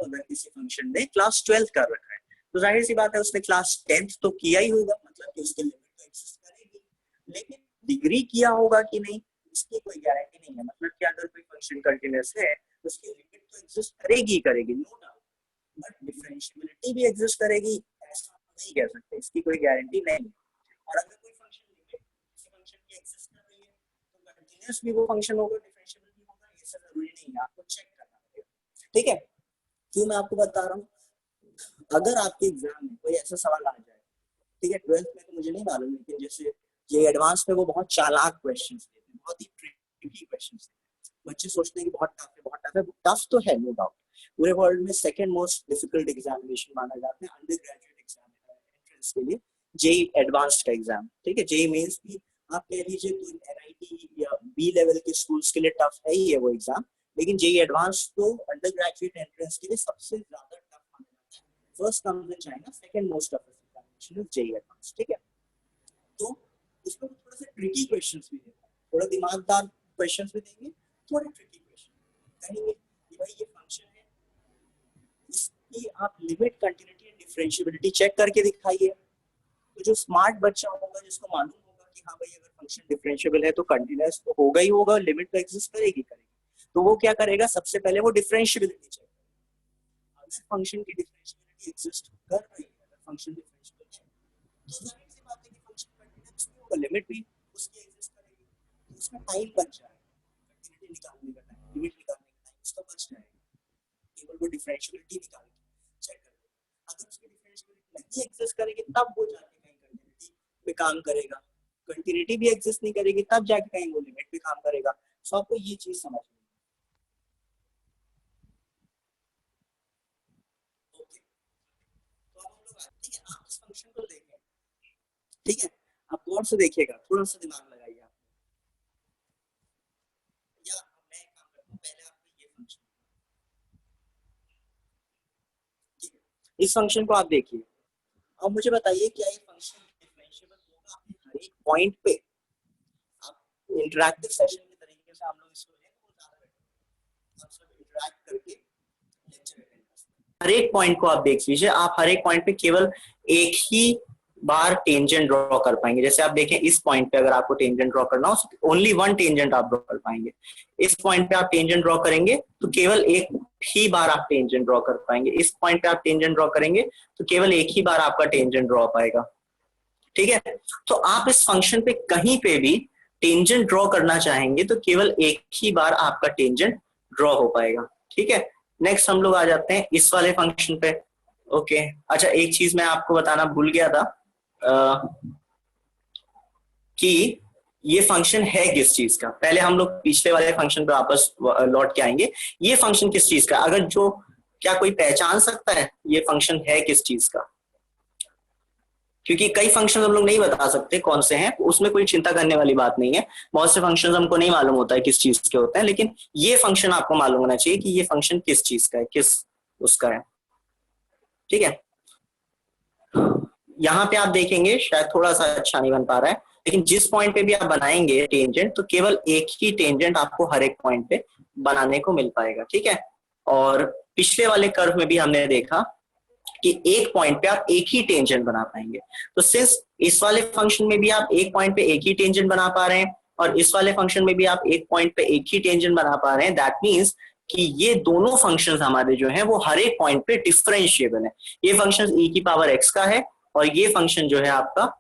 अगर किसी फंक्शन ने क्लास 12 कर रखा है तो जाहिर सी बात है उसने क्लास 10th तो किया ही होगा, मतलब कि उसकी लिमिट तो एग्जिस्ट करेगी। लेकिन डिग्री किया होगा कि नहीं इसकी कोई गारंटी नहीं है। मतलब कि अगर कोई फंक्शन कंटिन्यूअस है तो उसकी लिमिट तो एग्जिस्ट करेगी नो डाउट, बट डिफरेंशियबिलिटी भी एग्जिस्ट करेगी ऐसा नहीं कह सकते, इसकी कोई गारंटी नहीं है। और अगर कोई फंक्शन लिमिट किसी फंक्शन की एग्जिस्ट कर रही है तो कंटिन्यूअस भी वो फंक्शन होगा, डिफरेंशियबल भी होगा, ये सब जरूरी नहीं है, आपको चेक करना पड़ेगा। ठीक है, क्यों मैं आपको बता रहा हूँ, अगर आपके एग्जाम में कोई ऐसा सवाल आ जाए, ठीक है, 12th में तो मुझे नहीं मालूम, लेकिन जैसे ये एडवांस में वो बहुत चालाक क्वेश्चंस देते हैं, बहुत ही ट्रिकी क्वेश्चंस देते हैं। बच्चे सोचते हैं कि बहुत टफ है, टफ तो है नो डाउट, पूरे वर्ल्ड में सेकंड मोस्ट डिफिकल्ट एग्जामिनेशन माना जाता है अंडर ग्रेजुएट एग्जाम एंट्रेंस के लिए, जेई एडवांस्ड का एग्जाम। ठीक है, जेई मेंस भी आप कह लीजिए तो एनआईटी या बी लेवल के स्कूल्स के लिए टफ है ही है वो एग्जाम, लेकिन जेई एडवांस तो अंडर ग्रेजुएट एंट्रेंस के लिए सबसे ज्यादा टफ माना जाता है। First comes in China, second most toughest examination is JEE advance. ठीक है, तो उसमें थोड़ा सा ट्रिकी क्वेश्चंस भी देते हैं, थोड़ा दिमागदार क्वेश्चंस भी देंगे, थोड़े ट्रिकी क्वेश्चन कहेंगे कि भाई ये फंक्शन है, इसकी आप limit, continuity and differentiability check करके दिखाइए। तो जो स्मार्ट बच्चा होगा जिसको मालूम होगा कि हाँ भाई अगर फंक्शन डिफरेंशियबल है तो कंटिन्यूअस तो होगा ही होगा, लिमिट तो एग्जिस्ट करेगी, तो वो क्या करेगा, सबसे पहले वो डिफरेंशियबिलिटी चेक करेगा। अगर फंक्शन की डिफरेंशियबिलिटी एग्जिस्ट कर रही है, अगर फंक्शन डिफरेंशियबल है तो जाहिर सी बात है कि फंक्शन कंटीन्यूअस भी होगा, लिमिट भी उसकी एग्जिस्ट करेगी, तो उसमें टाइम बच जाएगा, कंटीन्यूटी निकालने का टाइम, लिमिट निकालने का टाइम उसका बच जाएगा, केवल वो डिफरेंशियबिलिटी निकाल के चेक कर लेगा। अगर उसकी डिफरेंशियबिलिटी नहीं एग्जिस्ट करेगी तब वो जाके कहीं कंटीन्यूटी पे काम करेगा, कंटीन्यूटी भी एग्जिस्ट नहीं करेगी तब जाके कहीं वो लिमिट पे काम करेगा। सो आपको ये चीज समझनी है। ठीक है, आप इस फंक्शन को देखें, ठीक है, आप गौर से देखिएगा, थोड़ा सा दिमाग लगाइए आप, या मैं काम करता हूं, पहले आपको ये फंक्शन, ठीक है, इस फंक्शन को आप देखिए, अब मुझे बताइए क्या ये फंक्शन डिफरेंशियबल होगा हर एक पॉइंट पे? आप इंटरैक्टिव सेशन के तरीके से हम लोग इसको लें तो ज्यादा बेटर, आप सब इंटरैक्ट करके लेक्चर अटेंड कर सकते हैं। हर एक पॉइंट को आप देख लीजिए, आप हर एक पॉइंट पे केवल एक ही बार टेंजेंट ड्रॉ कर पाएंगे। जैसे आप देखें इस पॉइंट पे अगर आपको टेंजेंट ड्रॉ करना हो, ओनली वन टेंजेंट आप ड्रॉ कर पाएंगे। इस पॉइंट पे आप टेंजेंट ड्रॉ करेंगे तो केवल एक ही बार आप टेंजेंट ड्रॉ कर पाएंगे। इस पॉइंट पे आप टेंजेंट ड्रॉ करेंगे तो केवल एक ही बार आपका टेंजेंट ड्रॉ पाएगा। ठीक है, तो आप इस फंक्शन पे कहीं पे भी टेंजेंट ड्रॉ करना चाहेंगे तो केवल एक ही बार आपका टेंजेंट ड्रॉ हो पाएगा। ठीक है, नेक्स्ट हम लोग आ जाते हैं इस वाले फंक्शन पे। ओके, अच्छा एक चीज मैं आपको बताना भूल गया था कि ये फंक्शन है किस चीज का। पहले हम लोग पिछले वाले फंक्शन पे वापस लौट के आएंगे। ये फंक्शन किस चीज का, अगर जो क्या कोई पहचान सकता है ये फंक्शन है किस चीज का? क्योंकि कई फंक्शन हम लोग नहीं बता सकते कौन से हैं, उसमें कोई चिंता करने वाली बात नहीं है। बहुत से फंक्शन हमको नहीं मालूम होता है किस चीज के होते हैं, लेकिन ये फंक्शन आपको मालूम होना चाहिए कि ये फंक्शन किस चीज का है, किस उसका है। ठीक है, यहाँ पे आप देखेंगे शायद थोड़ा सा अच्छा नहीं बन पा रहा है, लेकिन जिस पॉइंट पे भी आप बनाएंगे टेंजेंट तो केवल एक ही टेंजेंट आपको हर एक पॉइंट पे बनाने को मिल पाएगा, ठीक है। और पिछले वाले कर्व में भी हमने देखा कि एक पॉइंट पे आप एक ही टेंजेंट बना पाएंगे। तो सिंस इस वाले फंक्शन में भी आप एक पॉइंट पे एक ही टेंजेंट बना पा रहे हैं और इस वाले फंक्शन में भी आप एक पॉइंट पे एक ही टेंजेंट बना पा रहे हैं, दैट मीन्स कि ये दोनों फंक्शंस हमारे जो हैं वो हर एक पॉइंट पे डिफरेंशिएबल है। ये फंक्शन e की पावर x का है और ये फंक्शन जो है आपका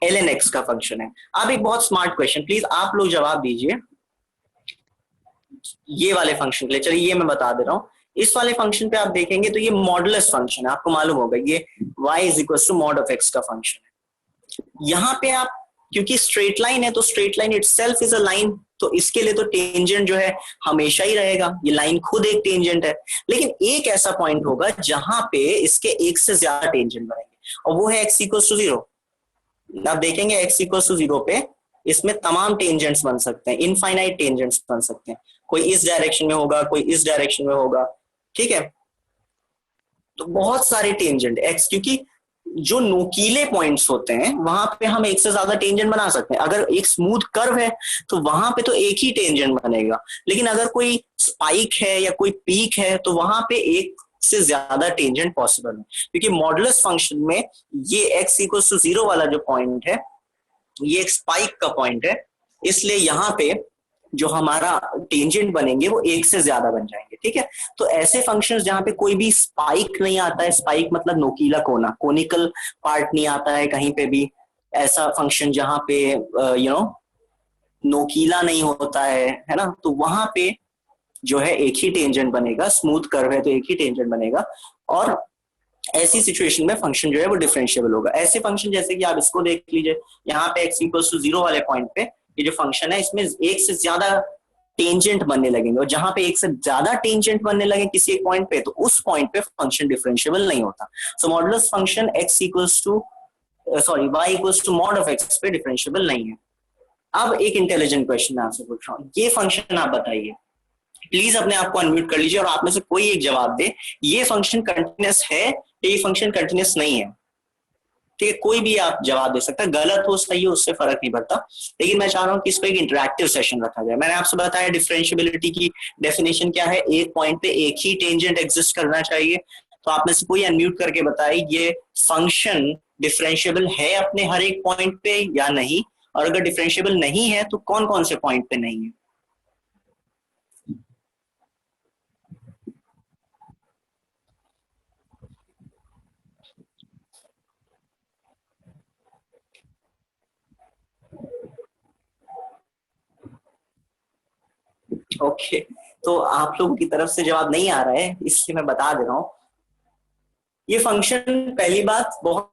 ln x का फंक्शन है। अब एक बहुत स्मार्ट क्वेश्चन, प्लीज आप लोग जवाब दीजिए ये वाले फंक्शन के लिए। चलिए ये मैं बता दे रहा हूं। इस वाले फंक्शन पे आप देखेंगे तो ये मॉडुलस फंक्शन है, आपको मालूम होगा ये y is equal to mod of x का फंक्शन है। यहाँ पे आप क्योंकि स्ट्रेट लाइन है तो straight line itself is a line, तो इसके लिए तो टेंजेंट जो है हमेशा ही रहेगा, ये लाइन खुद एक टेंजेंट है। लेकिन एक ऐसा पॉइंट होगा जहां पे इसके एक से ज्यादा टेंजेंट बनेंगे और वो है x इक्वल टू 0। आप देखेंगे x इक्वल टू 0 पे इसमें तमाम टेंजेंट्स बन सकते हैं, इनफाइनाइट टेंजेंट्स बन सकते हैं। कोई इस डायरेक्शन में होगा, कोई इस डायरेक्शन में होगा, ठीक है। तो बहुत सारे टेंजेंट x, क्योंकि जो नोकीले पॉइंट्स होते हैं वहां पे हम एक से ज्यादा टेंजेंट बना सकते हैं। अगर एक स्मूथ कर्व है तो वहां पे तो एक ही टेंजेंट बनेगा, लेकिन अगर कोई स्पाइक है या कोई पीक है तो वहां पे एक से ज्यादा टेंजेंट पॉसिबल है। क्योंकि मॉडुलस फंक्शन में ये x इक्वल टू 0 वाला जो पॉइंट है ये एक स्पाइक का पॉइंट है, इसलिए यहाँ पे जो हमारा टेंजेंट बनेंगे वो एक से ज्यादा बन जाएंगे, ठीक है। तो ऐसे फंक्शंस जहां पे कोई भी स्पाइक नहीं आता है, स्पाइक मतलब नोकीला कोना, कोनिकल पार्ट नहीं आता है कहीं पे भी, ऐसा फंक्शन जहां पे नोकीला नहीं होता है ना, तो वहां पे जो है एक ही टेंजेंट बनेगा। स्मूथ कर्व है तो एक ही टेंजेंट बनेगा और ऐसी सिचुएशन में फंक्शन जो है वो डिफरेंशिएबल होगा। ऐसे फंक्शन जैसे कि आप इसको देख लीजिए, यहाँ पे x इक्वल टू 0 वाले पॉइंट पे ये जो फंक्शन है इसमें एक से ज्यादा टेंजेंट बनने लगेंगे और जहां पे एक से ज्यादा टेंजेंट बनने लगे किसी एक पॉइंट पे तो उस पॉइंट पे फंक्शन डिफरेंशिएबल नहीं होता। So modulus function x equals to y equals to mod of x पे डिफरेंशिएबल नहीं है। अब एक इंटेलिजेंट क्वेश्चन मैं आपसे पूछ रहा हूँ, ये फंक्शन आप बताइए, प्लीज अपने आप को अनम्यूट कर लीजिए और आप में से कोई एक जवाब दे, ये फंक्शन कंटिन्यूअस है या ये फंक्शन कंटिन्यूअस नहीं है, ठीक है। कोई भी आप जवाब दे सकता है, गलत हो सही हो उससे फर्क नहीं पड़ता, लेकिन मैं चाह रहा हूं कि इस पर एक इंटरैक्टिव सेशन रखा जाए। मैंने आपसे बताया डिफरेंशिएबिलिटी की डेफिनेशन क्या है, एक पॉइंट पे एक ही टेंजेंट एग्जिस्ट करना चाहिए। तो आप में से कोई अनम्यूट करके बताए ये फंक्शन डिफरेंशिएबल है अपने हर एक पॉइंट पे या नहीं, और अगर डिफरेंशिएबल नहीं है तो कौन कौन से पॉइंट पे नहीं है। ओके तो आप लोगों की तरफ से जवाब नहीं आ रहा है इसलिए मैं बता दे रहा हूं। ये फंक्शन पहली बात बहुत